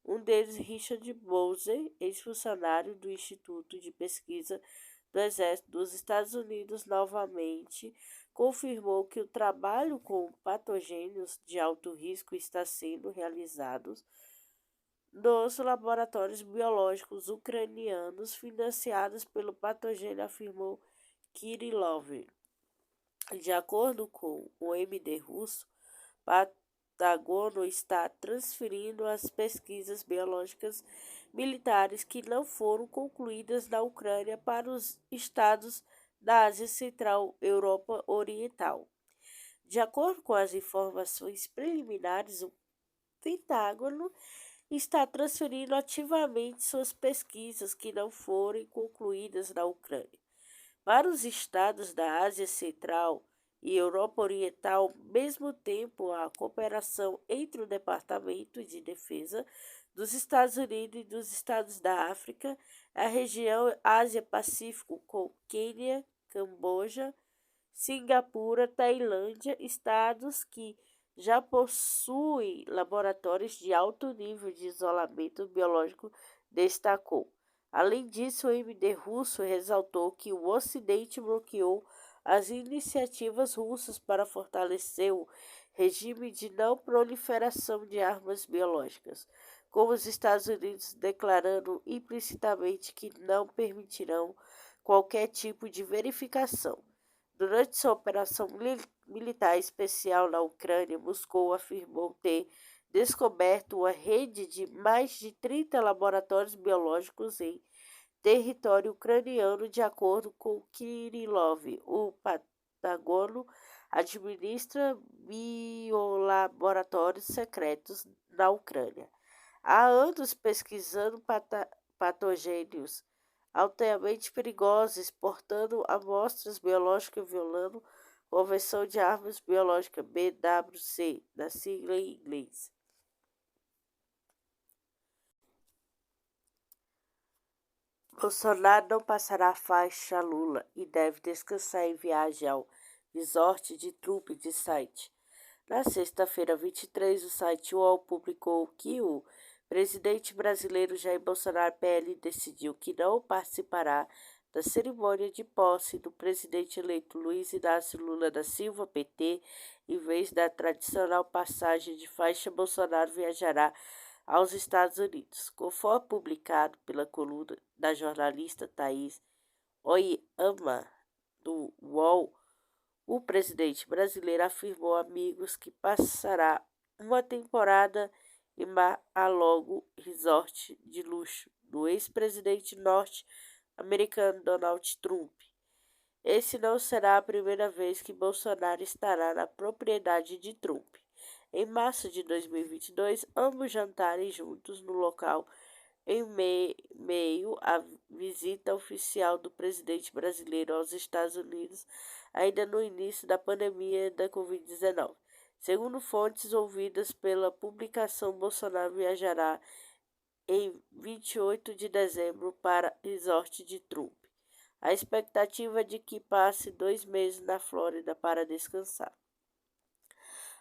Um deles, Richard Boucher, ex-funcionário do Instituto de Pesquisa do Exército dos Estados Unidos, novamente confirmou que o trabalho com patogênios de alto risco está sendo realizado nos laboratórios biológicos ucranianos financiados pelo patógeno, afirmou Kirillov. De acordo com o MD russo, Pentágono está transferindo as pesquisas biológicas militares que não foram concluídas na Ucrânia para os estados da Ásia Central, Europa Oriental. De acordo com as informações preliminares, o Pentágono está transferindo ativamente suas pesquisas que não foram concluídas na Ucrânia para os estados da Ásia Central e Europa Oriental. Ao mesmo tempo, a cooperação entre o Departamento de Defesa dos Estados Unidos e dos estados da África, a região Ásia-Pacífico, com Quênia, Camboja, Singapura, Tailândia, estados que já possuem laboratórios de alto nível de isolamento biológico, destacou. Além disso, o MD russo ressaltou que o Ocidente bloqueou as iniciativas russas para fortalecer o regime de não proliferação de armas biológicas, com os Estados Unidos declarando implicitamente que não permitirão qualquer tipo de verificação. Durante sua operação militar especial na Ucrânia, Moscou afirmou ter descoberto uma rede de mais de 30 laboratórios biológicos em território ucraniano. De acordo com Kirillov, o Pentágono administra biolaboratórios secretos na Ucrânia. Há anos pesquisando patogênios altamente perigosos, exportando amostras biológicas, violando a Convenção de Armas Biológicas, BWC, da sigla em inglês. Bolsonaro não passará a faixa a Lula e deve descansar em viagem ao resort de Trump, de site. Na sexta-feira, 23, o site UOL publicou que o presidente brasileiro Jair Bolsonaro, PL, decidiu que não participará da cerimônia de posse do presidente eleito Luiz Inácio Lula da Silva, PT. Em vez da tradicional passagem de faixa, Bolsonaro viajará aos Estados Unidos. Conforme publicado pela coluna da jornalista Thaís Oyama, do UOL, o presidente brasileiro afirmou a amigos que passará uma temporada em Mar-a-Lago, resort de luxo do ex-presidente norte-americano Donald Trump. Esse não será a primeira vez que Bolsonaro estará na propriedade de Trump. Em março de 2022, ambos jantarem juntos no local em meio à visita oficial do presidente brasileiro aos Estados Unidos, ainda no início da pandemia da Covid-19. Segundo fontes ouvidas pela publicação, Bolsonaro viajará em 28 de dezembro para resort de Trump. A expectativa é de que passe 2 meses na Flórida para descansar.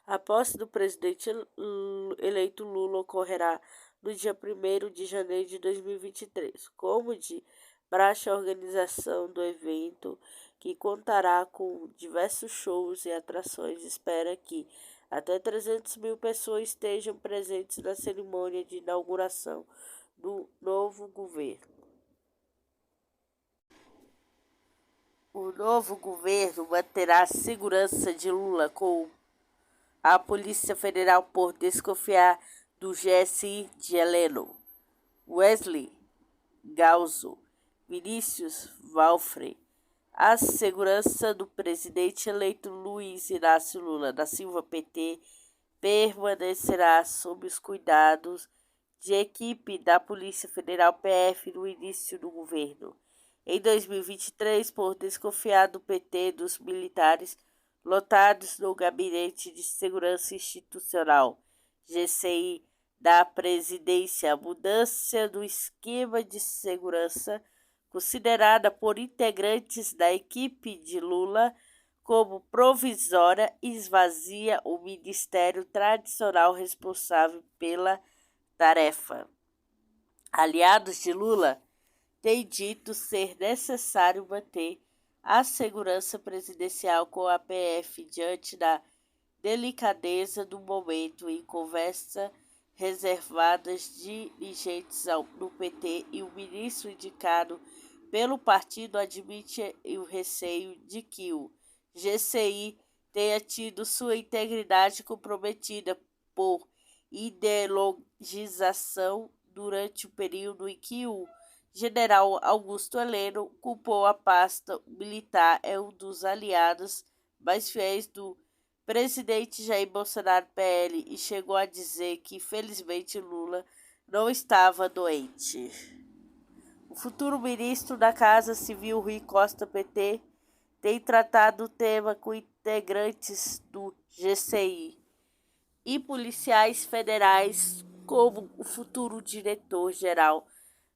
A posse do presidente eleito Lula ocorrerá no dia 1º de janeiro de 2023. Como de praxe, a organização do evento, que contará com diversos shows e atrações, espera que até 300 mil pessoas estejam presentes na cerimônia de inauguração do novo governo. O novo governo manterá a segurança de Lula, com a Polícia Federal por desconfiar do GSI de Heleno, Wesley Galzo, Vinícius Valfre. A segurança do presidente eleito Luiz Inácio Lula da Silva, PT, permanecerá sob os cuidados de equipe da Polícia Federal, PF, no início do governo. Em 2023, por desconfiar do PT dos militares lotados no Gabinete de Segurança Institucional, GCI, da presidência, a mudança do esquema de segurança, considerada por integrantes da equipe de Lula como provisória, esvazia o ministério tradicional responsável pela tarefa. Aliados de Lula têm dito ser necessário manter a segurança presidencial com a PF diante da delicadeza do momento. Em conversa reservadas dirigentes do PT e o ministro indicado pelo partido admite o receio de que o GCI tenha tido sua integridade comprometida por ideologização durante o período em que o general Augusto Heleno culpou a pasta militar é um dos aliados mais fiéis do presidente Jair Bolsonaro PL e chegou a dizer que infelizmente Lula não estava doente. O futuro ministro da Casa Civil, Rui Costa PT, tem tratado o tema com integrantes do GCI e policiais federais, como o futuro diretor-geral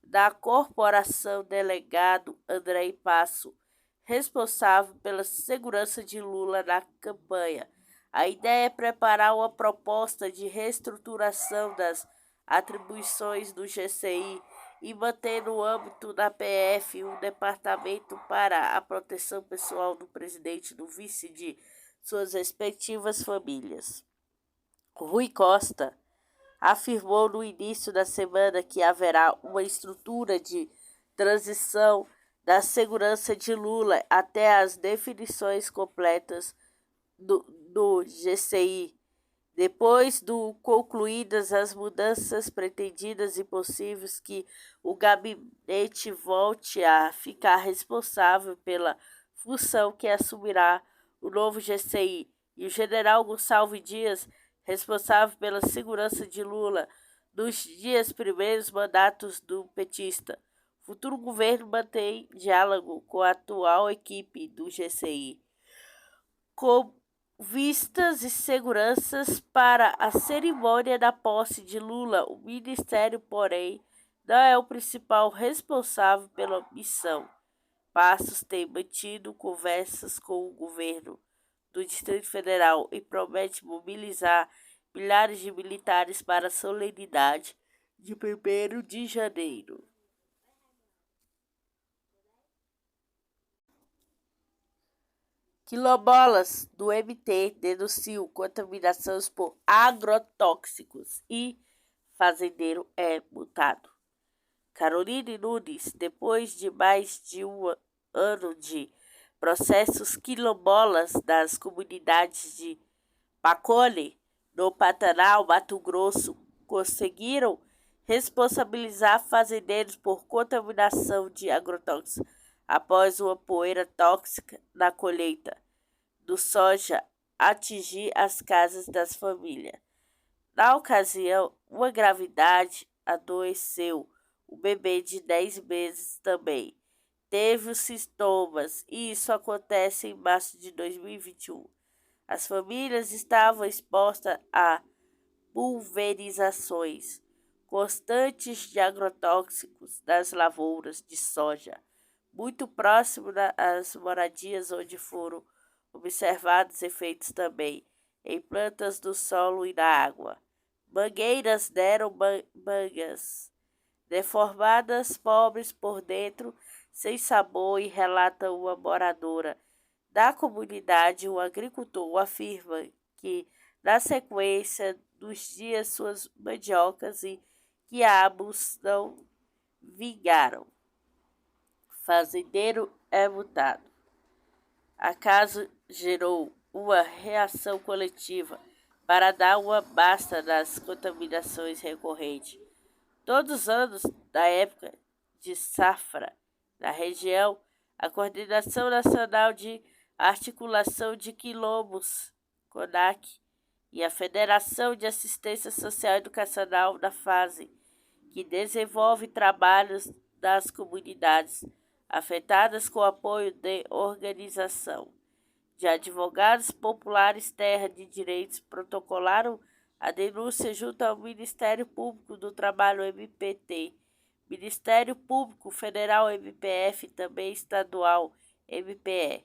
da corporação, delegado André Passo, responsável pela segurança de Lula na campanha. A ideia é preparar uma proposta de reestruturação das atribuições do GCI e manter no âmbito da PF um departamento para a proteção pessoal do presidente e do vice de suas respectivas famílias. Rui Costa afirmou no início da semana que haverá uma estrutura de transição da segurança de Lula até as definições completas do GCI. Depois do concluídas as mudanças pretendidas e possíveis, que o gabinete volte a ficar responsável pela função que assumirá o novo GCI, e o general Gonçalves Dias, responsável pela segurança de Lula nos dias primeiros mandatos do petista. O futuro governo mantém diálogo com a atual equipe do GCI, com vistas e seguranças para a cerimônia da posse de Lula. O Ministério, porém, não é o principal responsável pela missão. Passos tem mantido conversas com o governo do Distrito Federal e promete mobilizar milhares de militares para a solenidade de 1º de janeiro. Quilombolas do MT denunciam contaminações por agrotóxicos e fazendeiro é multado. Caroline Nunes, depois de mais de um ano de processos, quilombolas das comunidades de Pacole, no Pantanal, Mato Grosso, conseguiram responsabilizar fazendeiros por contaminação de agrotóxicos após uma poeira tóxica na colheita do soja atingir as casas das famílias. Na ocasião, uma gravidade adoeceu. O bebê de 10 meses também teve os sintomas, e isso acontece em março de 2021. As famílias estavam expostas a pulverizações constantes de agrotóxicos das lavouras de soja, muito próximo das moradias, onde foram observados efeitos também em plantas do solo e na água. Mangueiras deram mangas deformadas, pobres por dentro, sem sabor, e relata uma moradora da comunidade. O agricultor afirma que, na sequência dos dias, suas mandiocas e quiabos não vingaram. Fazendeiro é multado. Acaso gerou uma reação coletiva para dar uma basta nas contaminações recorrentes. Todos os anos, da época de safra, na região, a Coordenação Nacional de Articulação de Quilombos, CONAC, e a Federação de Assistência Social Educacional da FASE, que desenvolve trabalhos das comunidades afetadas com apoio de organização de advogados populares Terra de Direitos, protocolaram a denúncia junto ao Ministério Público do Trabalho MPT, Ministério Público Federal MPF, também estadual MPE.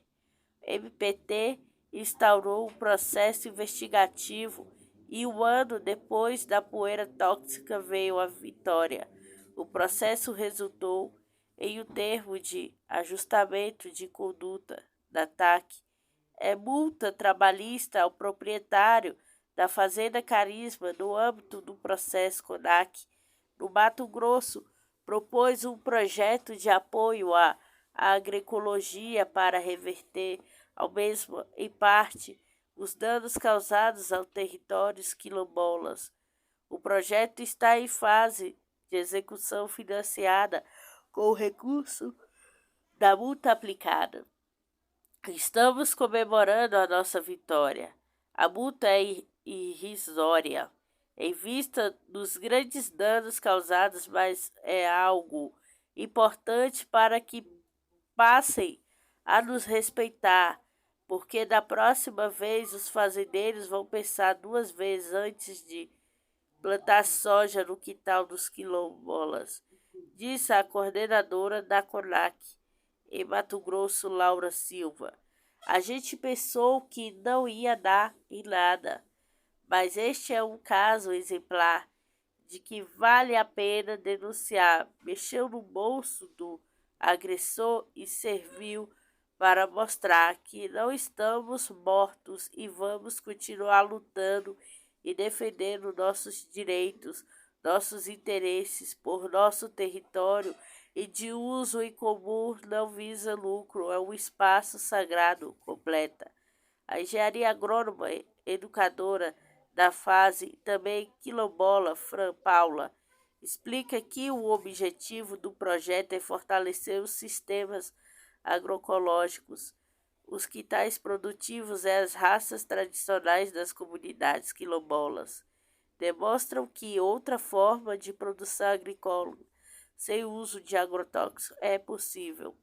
MPT instaurou um processo investigativo e um ano depois da poeira tóxica veio a vitória. O processo resultou em um termo de ajustamento de conduta da TAC. É multa trabalhista ao proprietário da Fazenda Carisma, no âmbito do processo CONAC, no Mato Grosso, propôs um projeto de apoio à agroecologia para reverter, ao mesmo em parte, os danos causados aos territórios quilombolas. O projeto está em fase de execução financiada com o recurso da multa aplicada. Estamos comemorando a nossa vitória. A multa é irrisória em vista dos grandes danos causados, mas é algo importante para que passem a nos respeitar, porque da próxima vez os fazendeiros vão pensar duas vezes antes de plantar soja no quintal dos quilombolas, disse a coordenadora da CONAC em Mato Grosso, Laura Silva. A gente pensou que não ia dar em nada, mas este é um caso exemplar de que vale a pena denunciar. Mexeu no bolso do agressor e serviu para mostrar que não estamos mortos e vamos continuar lutando e defendendo nossos direitos, nossos interesses por nosso território e de uso em comum não visa lucro, é um espaço sagrado, completa. A engenharia agrônoma, educadora da fase, também quilombola, Fran Paula, explica que o objetivo do projeto é fortalecer os sistemas agroecológicos, os quintais produtivos e as raças tradicionais das comunidades quilombolas. Demonstram que outra forma de produção agrícola sem uso de agrotóxicos é possível.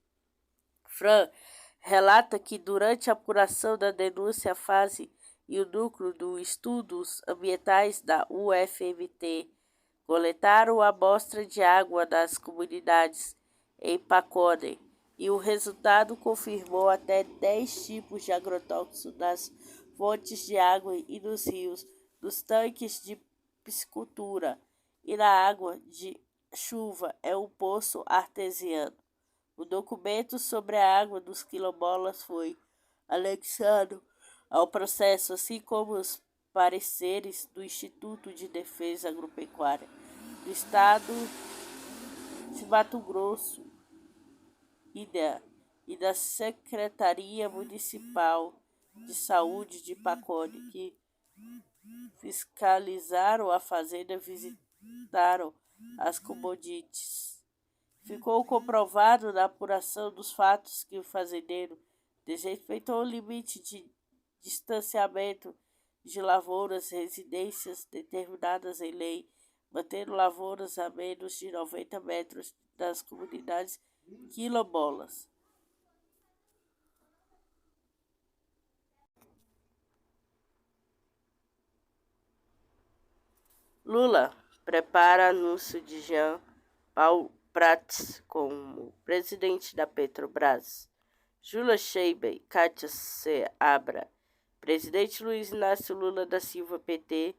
Fran relata que durante a apuração da denúncia, a fase e o núcleo dos estudos ambientais da UFMT coletaram a amostra de água das comunidades em Pacode e o resultado confirmou até 10 tipos de agrotóxicos nas fontes de água e nos rios, nos tanques de piscicultura e na água de chuva é um poço artesiano. O documento sobre a água dos quilombolas foi anexado ao processo, assim como os pareceres do Instituto de Defesa Agropecuária do Estado de Mato Grosso e da Secretaria Municipal de Saúde de Pacode, que fiscalizaram a fazenda e visitaram as commodities. Ficou comprovado na apuração dos fatos que o fazendeiro desrespeitou o limite de distanciamento de lavouras residências determinadas em lei, mantendo lavouras a menos de 90 metros das comunidades quilombolas. Lula prepara anúncio de Jean Paul Prats como presidente da Petrobras. Jula Sheiba e Kátia Seabra. Presidente Luiz Inácio Lula da Silva, PT,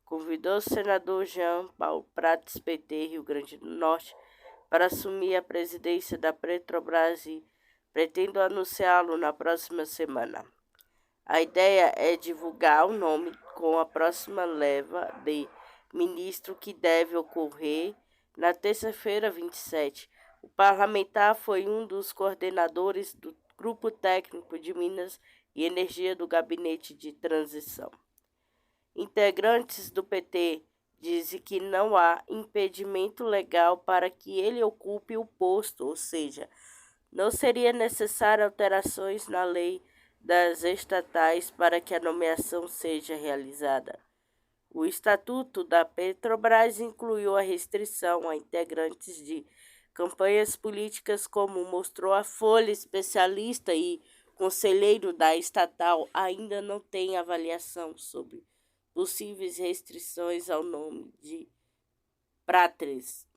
convidou o senador Jean Paul Prats, PT, Rio Grande do Norte, para assumir a presidência da Petrobras e pretendo anunciá-lo na próxima semana. A ideia é divulgar o nome com a próxima leva de ministro que deve ocorrer na terça-feira, 27. O parlamentar foi um dos coordenadores do Grupo Técnico de Minas e Energia do Gabinete de Transição. Integrantes do PT dizem que não há impedimento legal para que ele ocupe o posto, ou seja, não seria necessário alterações na lei das estatais para que a nomeação seja realizada. O Estatuto da Petrobras incluiu a restrição a integrantes de campanhas políticas, como mostrou a Folha. Especialista e conselheiro da estatal ainda não tem avaliação sobre possíveis restrições ao nome de Prates.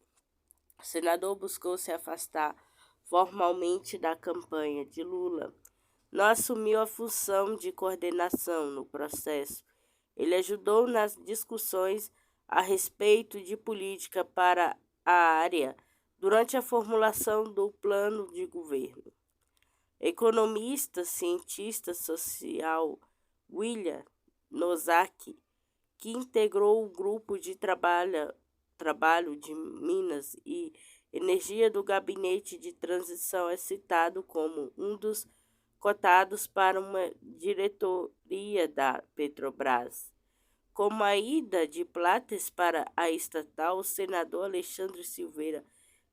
O senador buscou se afastar formalmente da campanha de Lula. Não assumiu a função de coordenação no processo. Ele ajudou nas discussões a respeito de política para a área durante a formulação do plano de governo. Economista, cientista social William Nozaki que integrou o grupo de trabalho de Minas e Energia do Gabinete de Transição, é citado como um dos cotados para uma diretoria da Petrobras. Com a ida de Prates para a estatal, o senador Alexandre Silveira,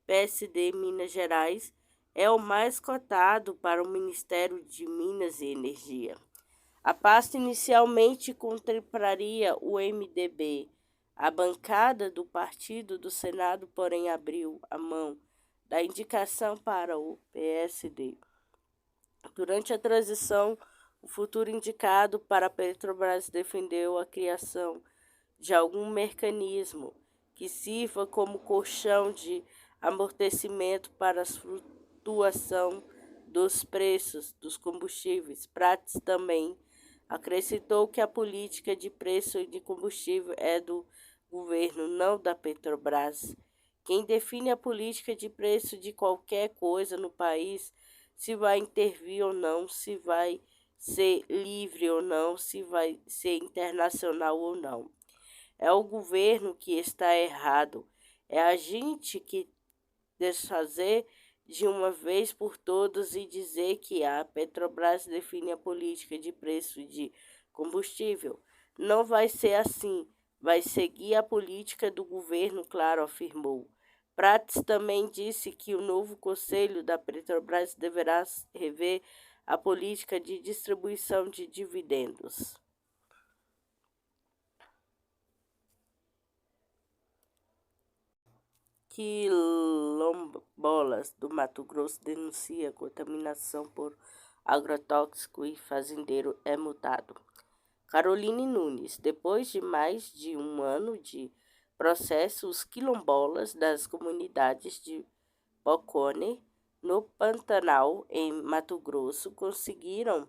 PSD Minas Gerais, é o mais cotado para o Ministério de Minas e Energia. A pasta inicialmente contemplaria o MDB. A bancada do partido do Senado, porém, abriu a mão da indicação para o PSD. Durante a transição, o futuro indicado para a Petrobras defendeu a criação de algum mecanismo que sirva como colchão de amortecimento para a flutuação dos preços dos combustíveis. Prates também acrescentou que a política de preço de combustível é do governo, não da Petrobras. Quem define a política de preço de qualquer coisa no país, se vai intervir ou não, se vai ser livre ou não, se vai ser internacional ou não. É o governo que está errado. É a gente que desfazer de uma vez por todas e dizer que a Petrobras define a política de preço de combustível. Não vai ser assim. Vai seguir a política do governo, claro, afirmou. Prates também disse que o novo conselho da Petrobras deverá rever a política de distribuição de dividendos. Quilombolas do Mato Grosso denuncia contaminação por agrotóxico e fazendeiro é multado. Caroline Nunes, depois de mais de um ano de processo, os quilombolas das comunidades de Pocone, no Pantanal, em Mato Grosso, conseguiram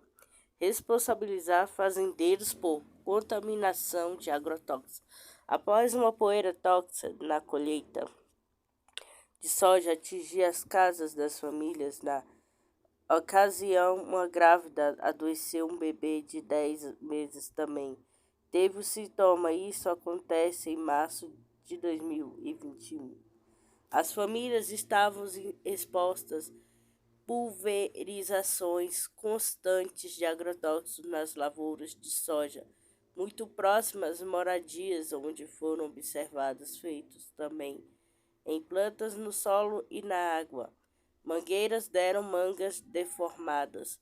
responsabilizar fazendeiros por contaminação de agrotóxicos após uma poeira tóxica na colheita de soja atingir as casas das famílias. Na ocasião, uma grávida adoeceu, um bebê de 10 meses também teve o sintoma. Isso acontece em março de 2021. As famílias estavam expostas pulverizações constantes de agrotóxicos nas lavouras de soja, muito próximas às moradias, onde foram observados feitos também em plantas no solo e na água. Mangueiras deram mangas deformadas,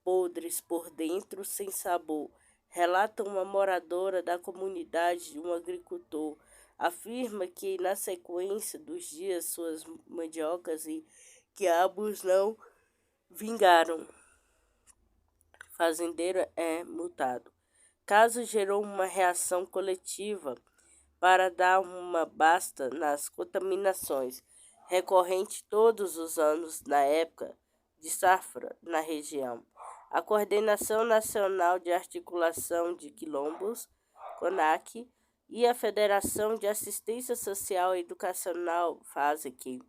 podres por dentro, sem sabor. Relata uma moradora da comunidade. Um agricultor afirma que, na sequência dos dias, suas mandiocas e quiabos não vingaram. Fazendeiro é multado. Caso gerou uma reação coletiva para dar uma basta nas contaminações recorrente todos os anos na época de safra na região. A Coordenação Nacional de Articulação de Quilombos, CONAC, e a Federação de Assistência Social e Educacional, FASEC,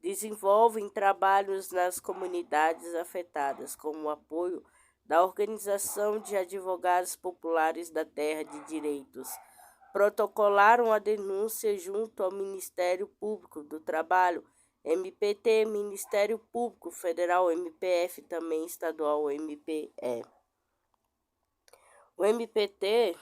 desenvolvem trabalhos nas comunidades afetadas com o apoio da Organização de Advogados Populares da Terra de Direitos. Protocolaram a denúncia junto ao Ministério Público do Trabalho, MPT, Ministério Público Federal, MPF, também estadual, MPE. O MPT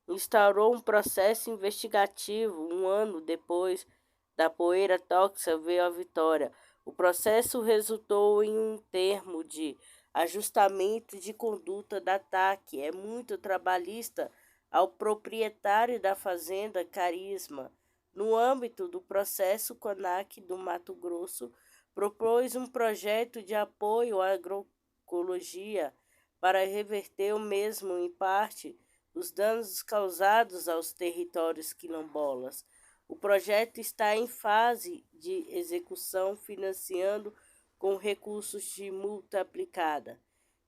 instaurou um processo investigativo. Um ano depois da poeira tóxica veio a vitória. O processo resultou em um termo de ajustamento de conduta da TAC. É muito trabalhista ao proprietário da fazenda Carisma. No âmbito do processo, o CONAC do Mato Grosso propôs um projeto de apoio à agroecologia para reverter o mesmo, em parte, os danos causados aos territórios quilombolas. O projeto está em fase de execução, financiando com recursos de multa aplicada.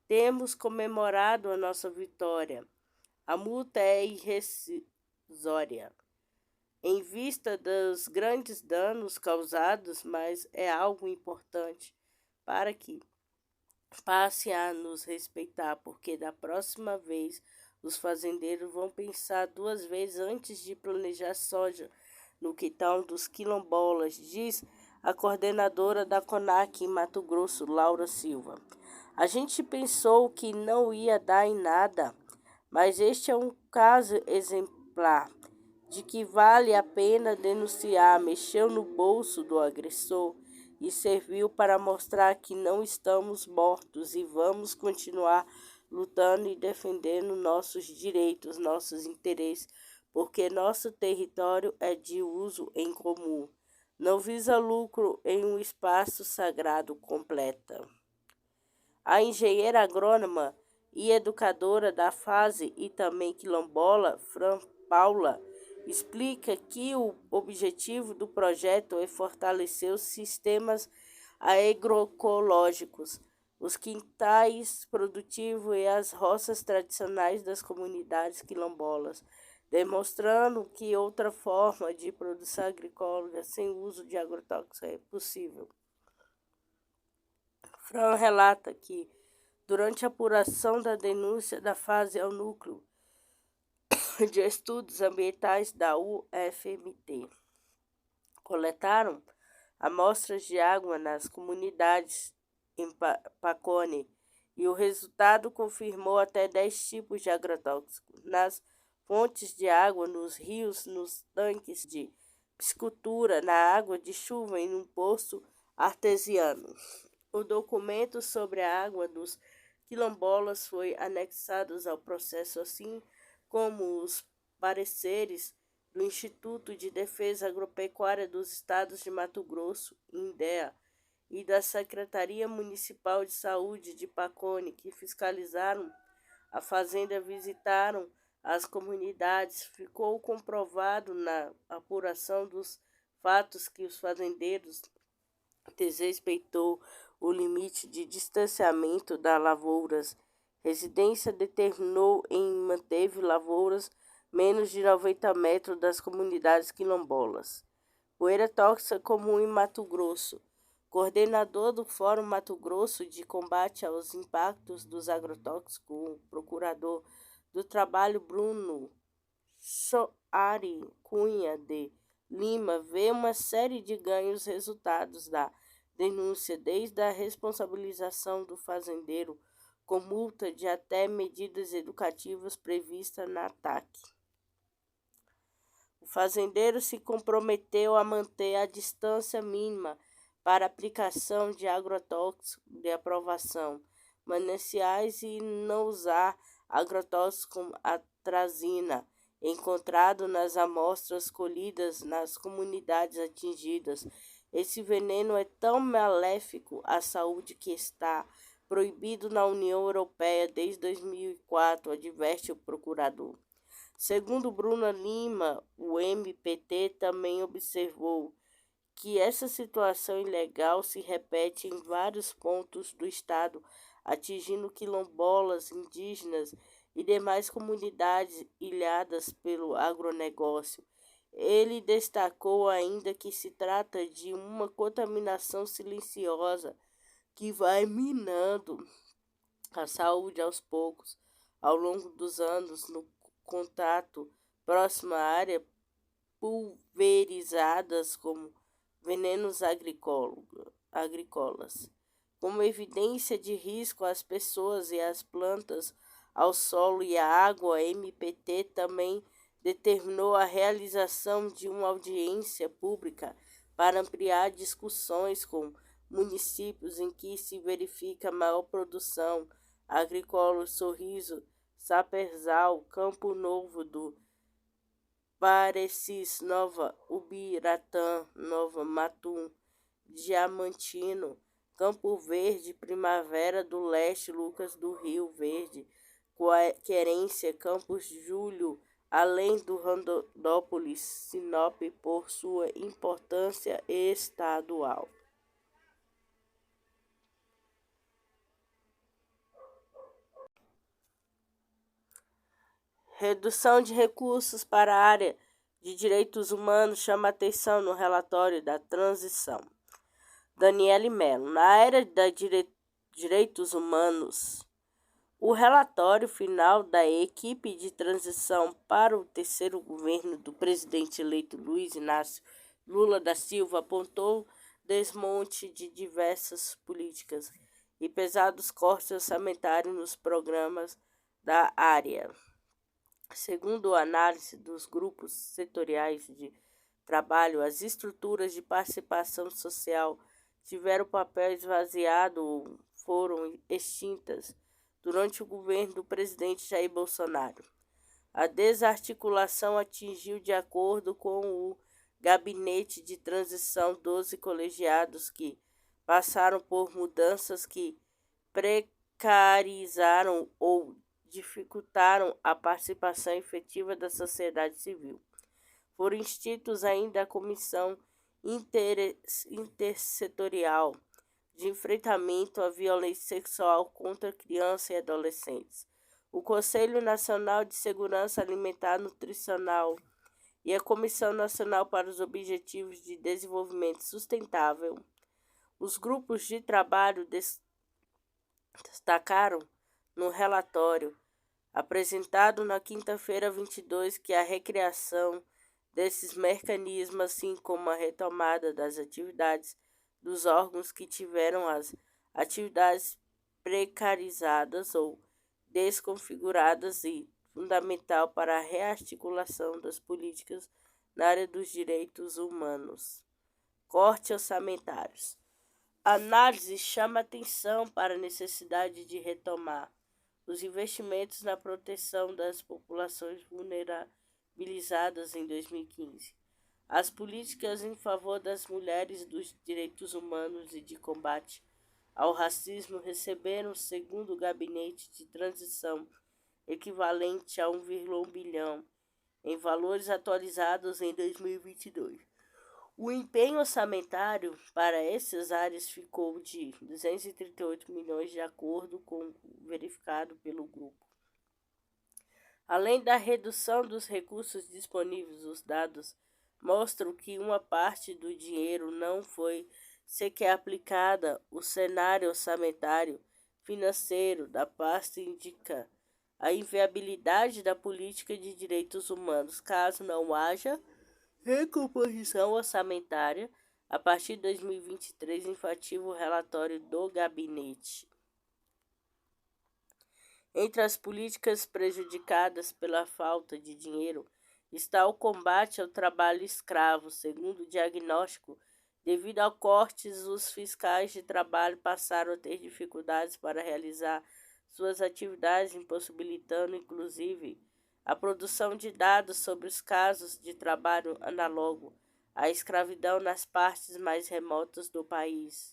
Temos comemorado a nossa vitória. A multa é irrisória em vista dos grandes danos causados, mas é algo importante para que passe a nos respeitar, porque da próxima vez os fazendeiros vão pensar duas vezes antes de planejar soja no quintal dos quilombolas, diz a coordenadora da CONAC em Mato Grosso, Laura Silva. A gente pensou que não ia dar em nada, mas este é um caso exemplar de que vale a pena denunciar. Mexeu no bolso do agressor e serviu para mostrar que não estamos mortos e vamos continuar lutando e defendendo nossos direitos, nossos interesses, porque nosso território é de uso em comum. Não visa lucro em um espaço sagrado, completa. A engenheira agrônoma e educadora da fase e também quilombola, Fran Paula, explica que o objetivo do projeto é fortalecer os sistemas agroecológicos, os quintais produtivos e as roças tradicionais das comunidades quilombolas, demonstrando que outra forma de produção agrícola sem uso de agrotóxicos é possível. Fran relata que, durante a apuração da denúncia da fase ao núcleo de estudos ambientais da UFMT, coletaram amostras de água nas comunidades em Pacone e o resultado confirmou até 10 tipos de agrotóxicos nas fontes de água, nos rios, nos tanques de piscicultura, na água de chuva e num poço artesiano. O documento sobre a água dos quilombolas foi anexado ao processo, assim como os pareceres do Instituto de Defesa Agropecuária dos Estados de Mato Grosso, INDEA, e da Secretaria Municipal de Saúde de Pacone, que fiscalizaram a fazenda, visitaram as comunidades. Ficou comprovado na apuração dos fatos que os fazendeiros desrespeitou o limite de distanciamento das lavouras. Residência determinou em manteve lavouras menos de 90 metros das comunidades quilombolas. Poeira tóxica comum em Mato Grosso. Coordenador do Fórum Mato Grosso de Combate aos Impactos dos Agrotóxicos, o procurador do Trabalho Bruno Soares Cunha de Lima vê uma série de ganhos resultados da denúncia, desde a responsabilização do fazendeiro com multa de até medidas educativas previstas na ATAC. O fazendeiro se comprometeu a manter a distância mínima para aplicação de agrotóxicos de aprovação, mananciais e não usar agrotóxicos como atrazina, encontrado nas amostras colhidas nas comunidades atingidas. Esse veneno é tão maléfico à saúde que está proibido na União Europeia desde 2004, adverte o procurador. Segundo Bruna Lima, o MPT também observou que essa situação ilegal se repete em vários pontos do estado, atingindo quilombolas, indígenas e demais comunidades ilhadas pelo agronegócio. Ele destacou ainda que se trata de uma contaminação silenciosa que vai minando a saúde aos poucos, ao longo dos anos, no contato próximo à área pulverizadas como venenos agrícolas. Como evidência de risco às pessoas e às plantas, ao solo e à água, a MPT também determinou a realização de uma audiência pública para ampliar discussões com municípios em que se verifica maior produção agrícola: Sorriso, Saperzal, Campo Novo do Parecis, Nova Ubiratã, Nova Matum, Diamantino, Campo Verde, Primavera do Leste, Lucas do Rio Verde, Querência, Campos Júlio, além do Rondonópolis, Sinop, por sua importância estadual. Redução de recursos para a área de direitos humanos chama atenção no relatório da transição. Daniele Mello. Na área de direitos humanos, O relatório final da equipe de transição para o terceiro governo do presidente eleito Luiz Inácio Lula da Silva apontou desmonte de diversas políticas e pesados cortes orçamentários nos programas da área. Segundo a análise dos grupos setoriais de trabalho, as estruturas de participação social tiveram papel esvaziado ou foram extintas durante o governo do presidente Jair Bolsonaro. A desarticulação atingiu, de acordo com o Gabinete de Transição, 12 colegiados que passaram por mudanças que precarizaram ou dificultaram a participação efetiva da sociedade civil. Foram instituídos ainda a Comissão Intersetorial de Enfrentamento à Violência Sexual contra Crianças e Adolescentes, o Conselho Nacional de Segurança Alimentar e Nutricional e a Comissão Nacional para os Objetivos de Desenvolvimento Sustentável. Os grupos de trabalho destacaram no relatório apresentado na quinta-feira 22 que a recriação desses mecanismos, assim como a retomada das atividades dos órgãos que tiveram as atividades precarizadas ou desconfiguradas e fundamental para a rearticulação das políticas na área dos direitos humanos. Cortes orçamentários. A análise chama atenção para a necessidade de retomar os investimentos na proteção das populações vulnerabilizadas em 2015. As políticas em favor das mulheres, dos direitos humanos e de combate ao racismo receberam, segundo o Gabinete de Transição, equivalente a 1,1 bilhão em valores atualizados em 2022. O empenho orçamentário para essas áreas ficou de 238 milhões, de acordo com o verificado pelo grupo. Além da redução dos recursos disponíveis, os dados mostram que uma parte do dinheiro não foi sequer aplicada. O cenário orçamentário financeiro da pasta indica a inviabilidade da política de direitos humanos, caso não haja recomposição orçamentária a partir de 2023, enfatiza o relatório do gabinete. Entre as políticas prejudicadas pela falta de dinheiro está o combate ao trabalho escravo. Segundo o diagnóstico, devido a cortes, os fiscais de trabalho passaram a ter dificuldades para realizar suas atividades, impossibilitando, inclusive, a produção de dados sobre os casos de trabalho análogo à escravidão nas partes mais remotas do país.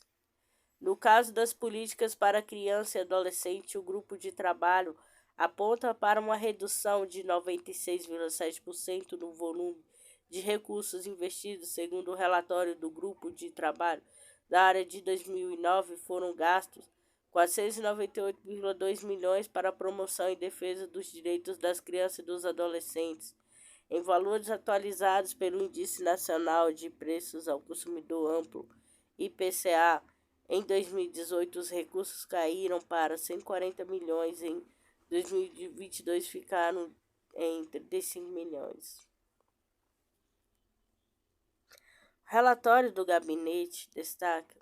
No caso das políticas para criança e adolescente, o grupo de trabalho aponta para uma redução de 96,7% no volume de recursos investidos. Segundo o relatório do grupo de trabalho da área de 2009, foram gastos 498,2 milhões para a promoção e defesa dos direitos das crianças e dos adolescentes. Em valores atualizados pelo Índice Nacional de Preços ao Consumidor Amplo, IPCA, em 2018 os recursos caíram para 140 milhões, em 2022 ficaram em 35 milhões. O relatório do gabinete destaca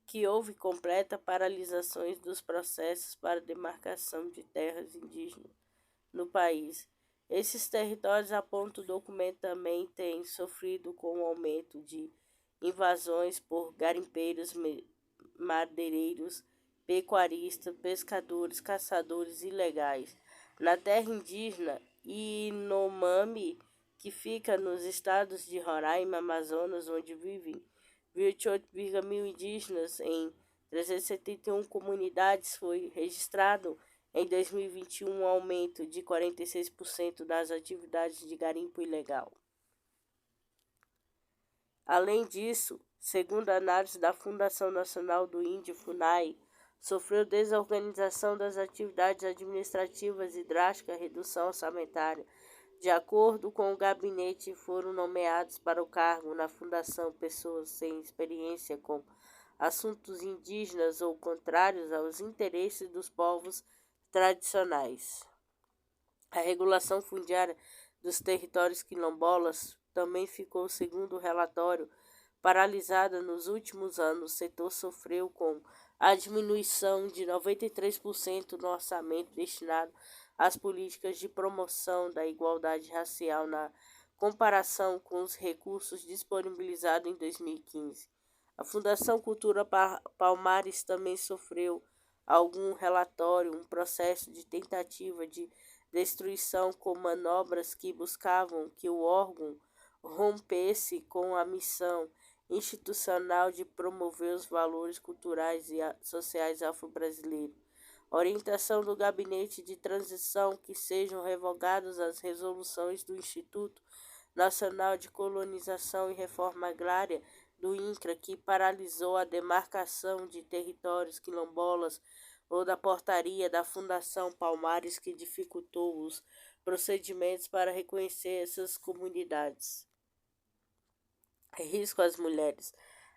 que houve completa paralisação dos processos para demarcação de terras indígenas no país. Esses territórios, aponta o documento, também têm sofrido com o aumento de invasões por garimpeiros, madeireiros, pecuaristas, pescadores, caçadores ilegais. Na terra indígena Inomami, que fica nos estados de Roraima e Amazonas, onde vivem 28 mil indígenas em 371 comunidades, foi registrado em 2021 um aumento de 46% das atividades de garimpo ilegal. Além disso, segundo a análise da Fundação Nacional do Índio, FUNAI, sofreu desorganização das atividades administrativas e drástica redução orçamentária. De acordo com o gabinete, foram nomeados para o cargo na fundação pessoas sem experiência com assuntos indígenas ou contrários aos interesses dos povos tradicionais. A regulação fundiária dos territórios quilombolas também ficou, segundo o relatório, paralisada nos últimos anos. O setor sofreu com a diminuição de 93% no orçamento destinado às políticas de promoção da igualdade racial na comparação com os recursos disponibilizados em 2015. A Fundação Cultura Palmares também sofreu algum relatório, um processo de tentativa de destruição com manobras que buscavam que o órgão rompesse com a missão institucional de promover os valores culturais e sociais afro-brasileiros. Orientação do Gabinete de Transição que sejam revogadas as resoluções do Instituto Nacional de Colonização e Reforma Agrária do INCRA, que paralisou a demarcação de territórios quilombolas, ou da portaria da Fundação Palmares, que dificultou os procedimentos para reconhecer essas comunidades. Risco às mulheres.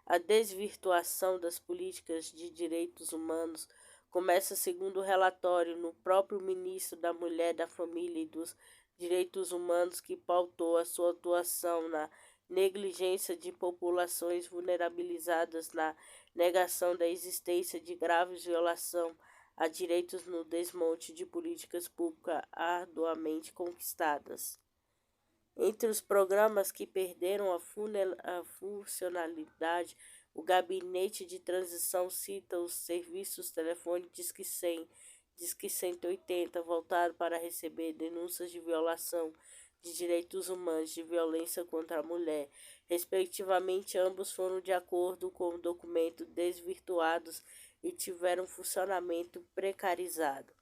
A desvirtuação das políticas de direitos humanos começa, segundo o relatório, no próprio ministro da Mulher, da Família e dos Direitos Humanos, que pautou a sua atuação na negligência de populações vulnerabilizadas, na negação da existência de graves violação a direitos no desmonte de políticas públicas arduamente conquistadas. Entre os programas que perderam a funcionalidade, o Gabinete de Transição cita os serviços telefônicos Disque 100, Disque 180, voltado para receber denúncias de violação de direitos humanos, de violência contra a mulher. Respectivamente, ambos foram de acordo com o documento desvirtuados e tiveram funcionamento precarizado.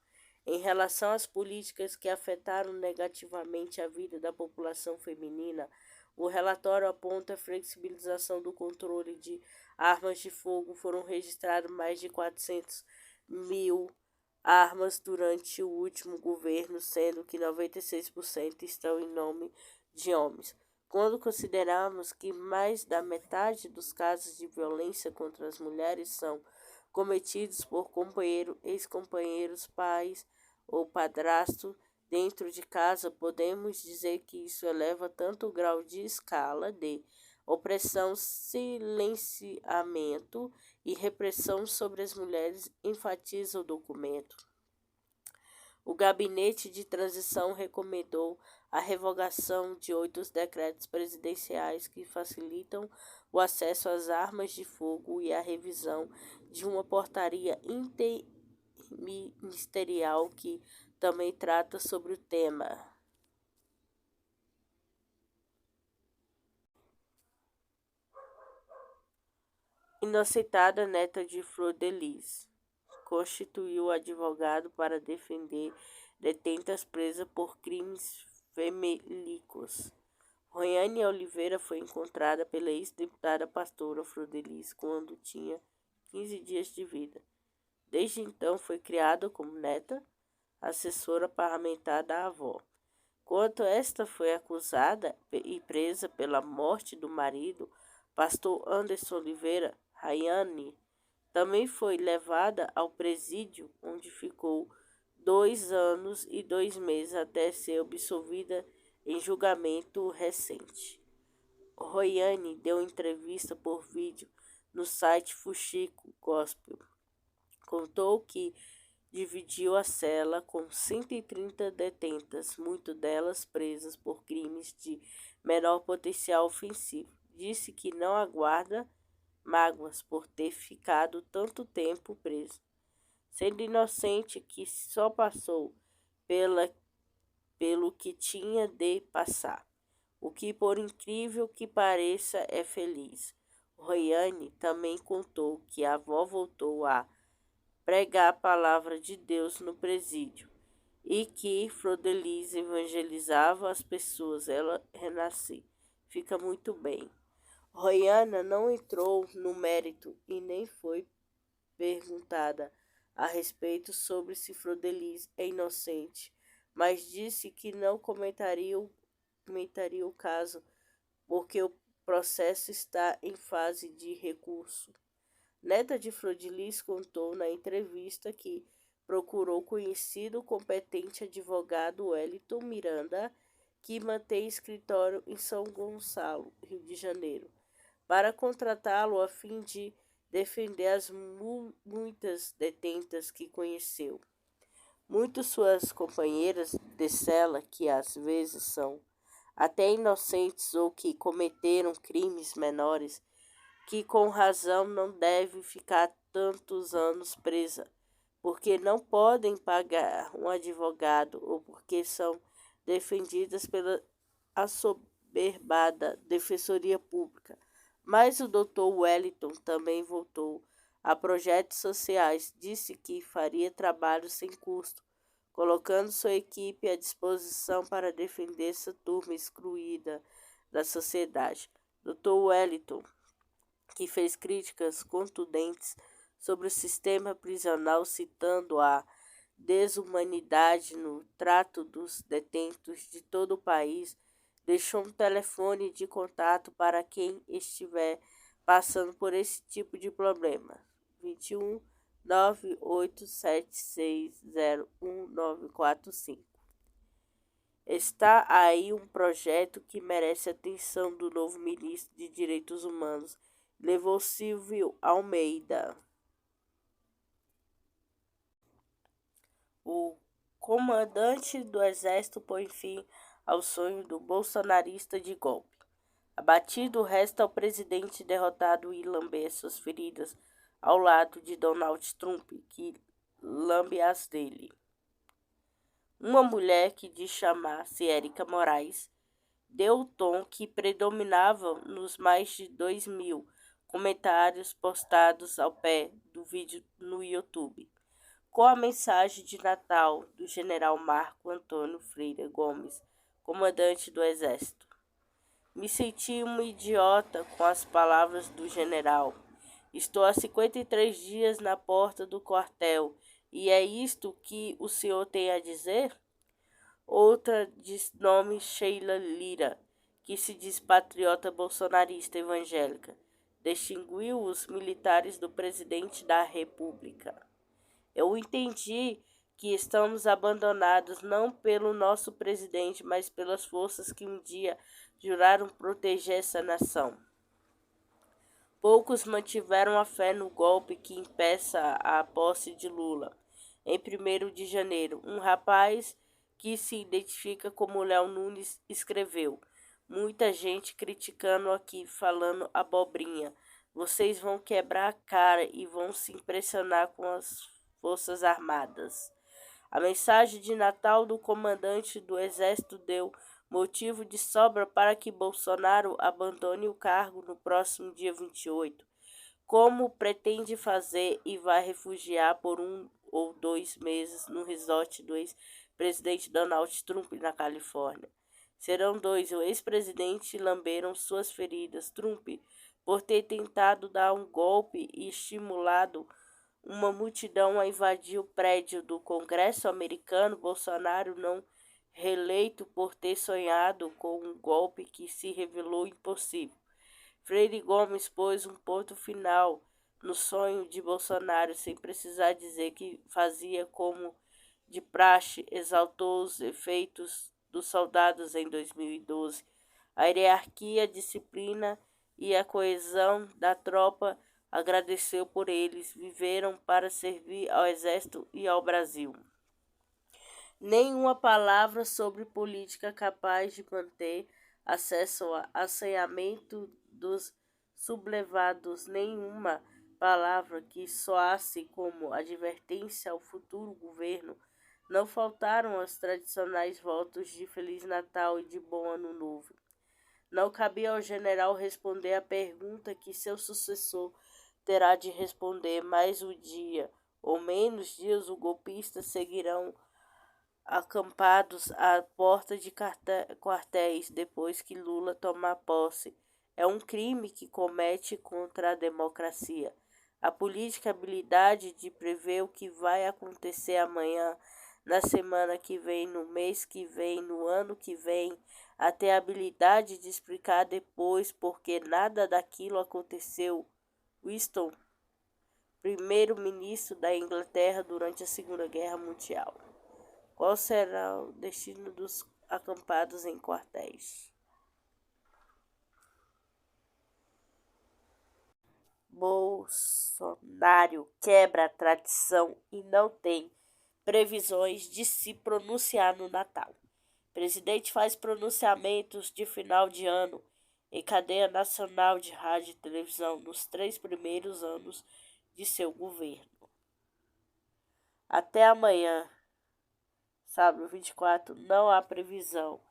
Em relação às políticas que afetaram negativamente a vida da população feminina, o relatório aponta a flexibilização do controle de armas de fogo. Foram registradas mais de 400 mil armas durante o último governo, sendo que 96% estão em nome de homens. Quando consideramos que mais da metade dos casos de violência contra as mulheres são cometidos por companheiro, ex-companheiros, pais ou padrasto dentro de casa, podemos dizer que isso eleva tanto o grau de escala de opressão, silenciamento e repressão sobre as mulheres, enfatiza o documento. O Gabinete de Transição recomendou a revogação de 8 decretos presidenciais que facilitam o acesso às armas de fogo e a revisão de uma portaria interministerial que também trata sobre o tema. Inocentada, neta de Flor de Lis, constituiu advogado para defender detentas presas por crimes famélicos. Roiane Oliveira foi encontrada pela ex-deputada pastora Flor de Lis quando tinha 15 dias de vida. Desde então foi criada como neta, assessora parlamentar da avó. Quando esta foi acusada e presa pela morte do marido, pastor Anderson Oliveira, Rayane também foi levada ao presídio, onde ficou 2 anos e 2 meses até ser absolvida em julgamento recente. Roiane deu entrevista por vídeo no site Fuxico Gospel. Contou que dividiu a cela com 130 detentas, muitas delas presas por crimes de menor potencial ofensivo. Disse que não aguarda mágoas por ter ficado tanto tempo preso, sendo inocente, que só passou pelo que tinha de passar, o que, por incrível que pareça, é feliz. Roiane também contou que a avó voltou a pregar a palavra de Deus no presídio e que Flor de Lis evangelizava as pessoas. Ela renasceu. Fica muito bem. Roiana não entrou no mérito e nem foi perguntada a respeito sobre se Flor de Lis é inocente, mas disse que não comentaria o caso porque o processo está em fase de recurso. Neta de Flor de Lis contou na entrevista que procurou o conhecido competente advogado Wellington Miranda, que mantém escritório em São Gonçalo, Rio de Janeiro, para contratá-lo a fim de defender as muitas detentas que conheceu. Muitas suas companheiras de cela, que às vezes são até inocentes ou que cometeram crimes menores, que com razão não devem ficar tantos anos presa, porque não podem pagar um advogado ou porque são defendidas pela assoberbada Defensoria Pública. Mas o Dr. Wellington também voltou a projetos sociais, disse que faria trabalho sem custo, colocando sua equipe à disposição para defender essa turma excluída da sociedade. Dr. Wellington, que fez críticas contundentes sobre o sistema prisional, citando a desumanidade no trato dos detentos de todo o país, deixou um telefone de contato para quem estiver passando por esse tipo de problema. 21 987601945. Está aí um projeto que merece a atenção do novo ministro de Direitos Humanos, levou Silvio Almeida. O comandante do Exército põe fim ao sonho do bolsonarista de golpe. Abatido, resta ao presidente derrotado ir lamber suas feridas ao lado de Donald Trump, que lambe as dele. Uma mulher que diz chamar-se Érica Moraes deu o tom que predominava nos mais de 2.000 comentários postados ao pé do vídeo no YouTube, com a mensagem de Natal do general Marco Antônio Freire Gomes, comandante do Exército. Me senti uma idiota com as palavras do general. Estou há 53 dias na porta do quartel, e é isto que o senhor tem a dizer? Outra de nome Sheila Lira, que se diz patriota bolsonarista evangélica, distinguiu os militares do presidente da República. Eu entendi que estamos abandonados não pelo nosso presidente, mas pelas forças que um dia juraram proteger essa nação. Poucos mantiveram a fé no golpe que impeça a posse de Lula. Em 1º de janeiro, um rapaz que se identifica como Léo Nunes escreveu: muita gente criticando aqui, falando abobrinha. Vocês vão quebrar a cara e vão se impressionar com as Forças Armadas. A mensagem de Natal do comandante do Exército deu motivo de sobra para que Bolsonaro abandone o cargo no próximo dia 28, como pretende fazer e vai refugiar por 1 ou 2 meses no resort do ex-presidente Donald Trump na Califórnia. Serão 2. O ex-presidente lamberam suas feridas. Trump, por ter tentado dar um golpe e estimulado uma multidão a invadir o prédio do Congresso americano. Bolsonaro, não reeleito por ter sonhado com um golpe que se revelou impossível. Freire Gomes pôs um ponto final no sonho de Bolsonaro, sem precisar dizer que fazia como de praxe, exaltou os efeitos dos soldados em 2012, a hierarquia, a disciplina e a coesão da tropa. Agradeceu por eles, viveram para servir ao Exército e ao Brasil. Nenhuma palavra sobre política capaz de manter acesso ao assaneamento dos sublevados, nenhuma palavra que soasse como advertência ao futuro governo. Não faltaram os tradicionais votos de Feliz Natal e de Bom Ano Novo. Não cabia ao general responder a pergunta que seu sucessor terá de responder, mais um dia ou menos dias os golpistas seguirão acampados à porta de quartéis depois que Lula tomar posse. É um crime que comete contra a democracia. A política, a habilidade de prever o que vai acontecer amanhã, na semana que vem, no mês que vem, no ano que vem, até a habilidade de explicar depois porque nada daquilo aconteceu. Winston primeiro-ministro da Inglaterra durante a Segunda Guerra Mundial? Qual será o destino dos acampados em quartéis? Bolsonaro quebra a tradição e não tem previsões de se pronunciar no Natal. O presidente faz pronunciamentos de final de ano em cadeia nacional de rádio e televisão nos 3 primeiros anos de seu governo. Até amanhã, sábado 24, não há previsão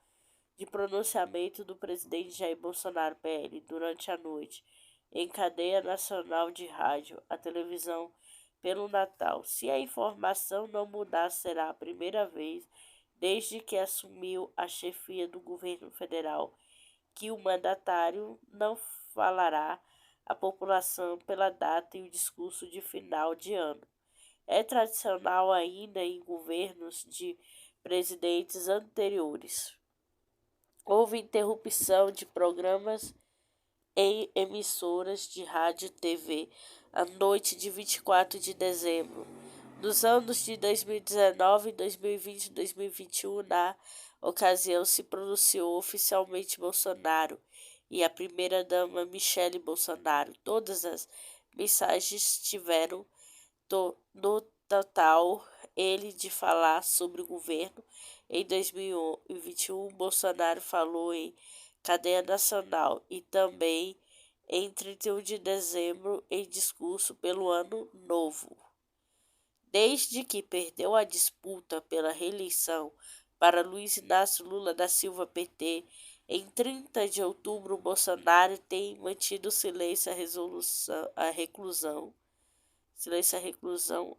de pronunciamento do presidente Jair Bolsonaro, PL, durante a noite, em cadeia nacional de rádio, a televisão, pelo Natal. Se a informação não mudar, será a primeira vez desde que assumiu a chefia do governo federal que o mandatário não falará à população pela data e o discurso de final de ano. É tradicional ainda em governos de presidentes anteriores. Houve interrupção de programas em emissoras de rádio e TV à noite de 24 de dezembro. Nos anos de 2019, 2020 e 2021, na ocasião, se pronunciou oficialmente Bolsonaro e a primeira-dama Michele Bolsonaro. Todas as mensagens tiveram no total ele de falar sobre o governo. Em 2021, Bolsonaro falou em cadeia nacional e também em 31 de dezembro em discurso pelo Ano Novo. Desde que perdeu a disputa pela reeleição para Luiz Inácio Lula da Silva, PT, em 30 de outubro, Bolsonaro tem mantido silêncio à reclusão.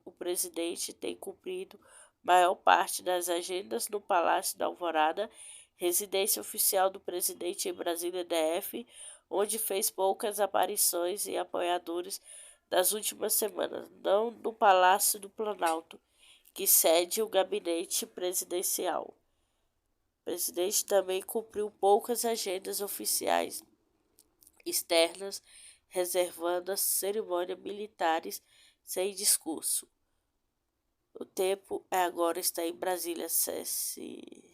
O presidente tem cumprido maior parte das agendas no Palácio da Alvorada, residência oficial do presidente em Brasília, DF, onde fez poucas aparições e apoiadores das últimas semanas, não no Palácio do Planalto, que cede o gabinete presidencial. O presidente também cumpriu poucas agendas oficiais externas, reservando as cerimônias militares sem discurso. O tempo é agora está em Brasília, acesse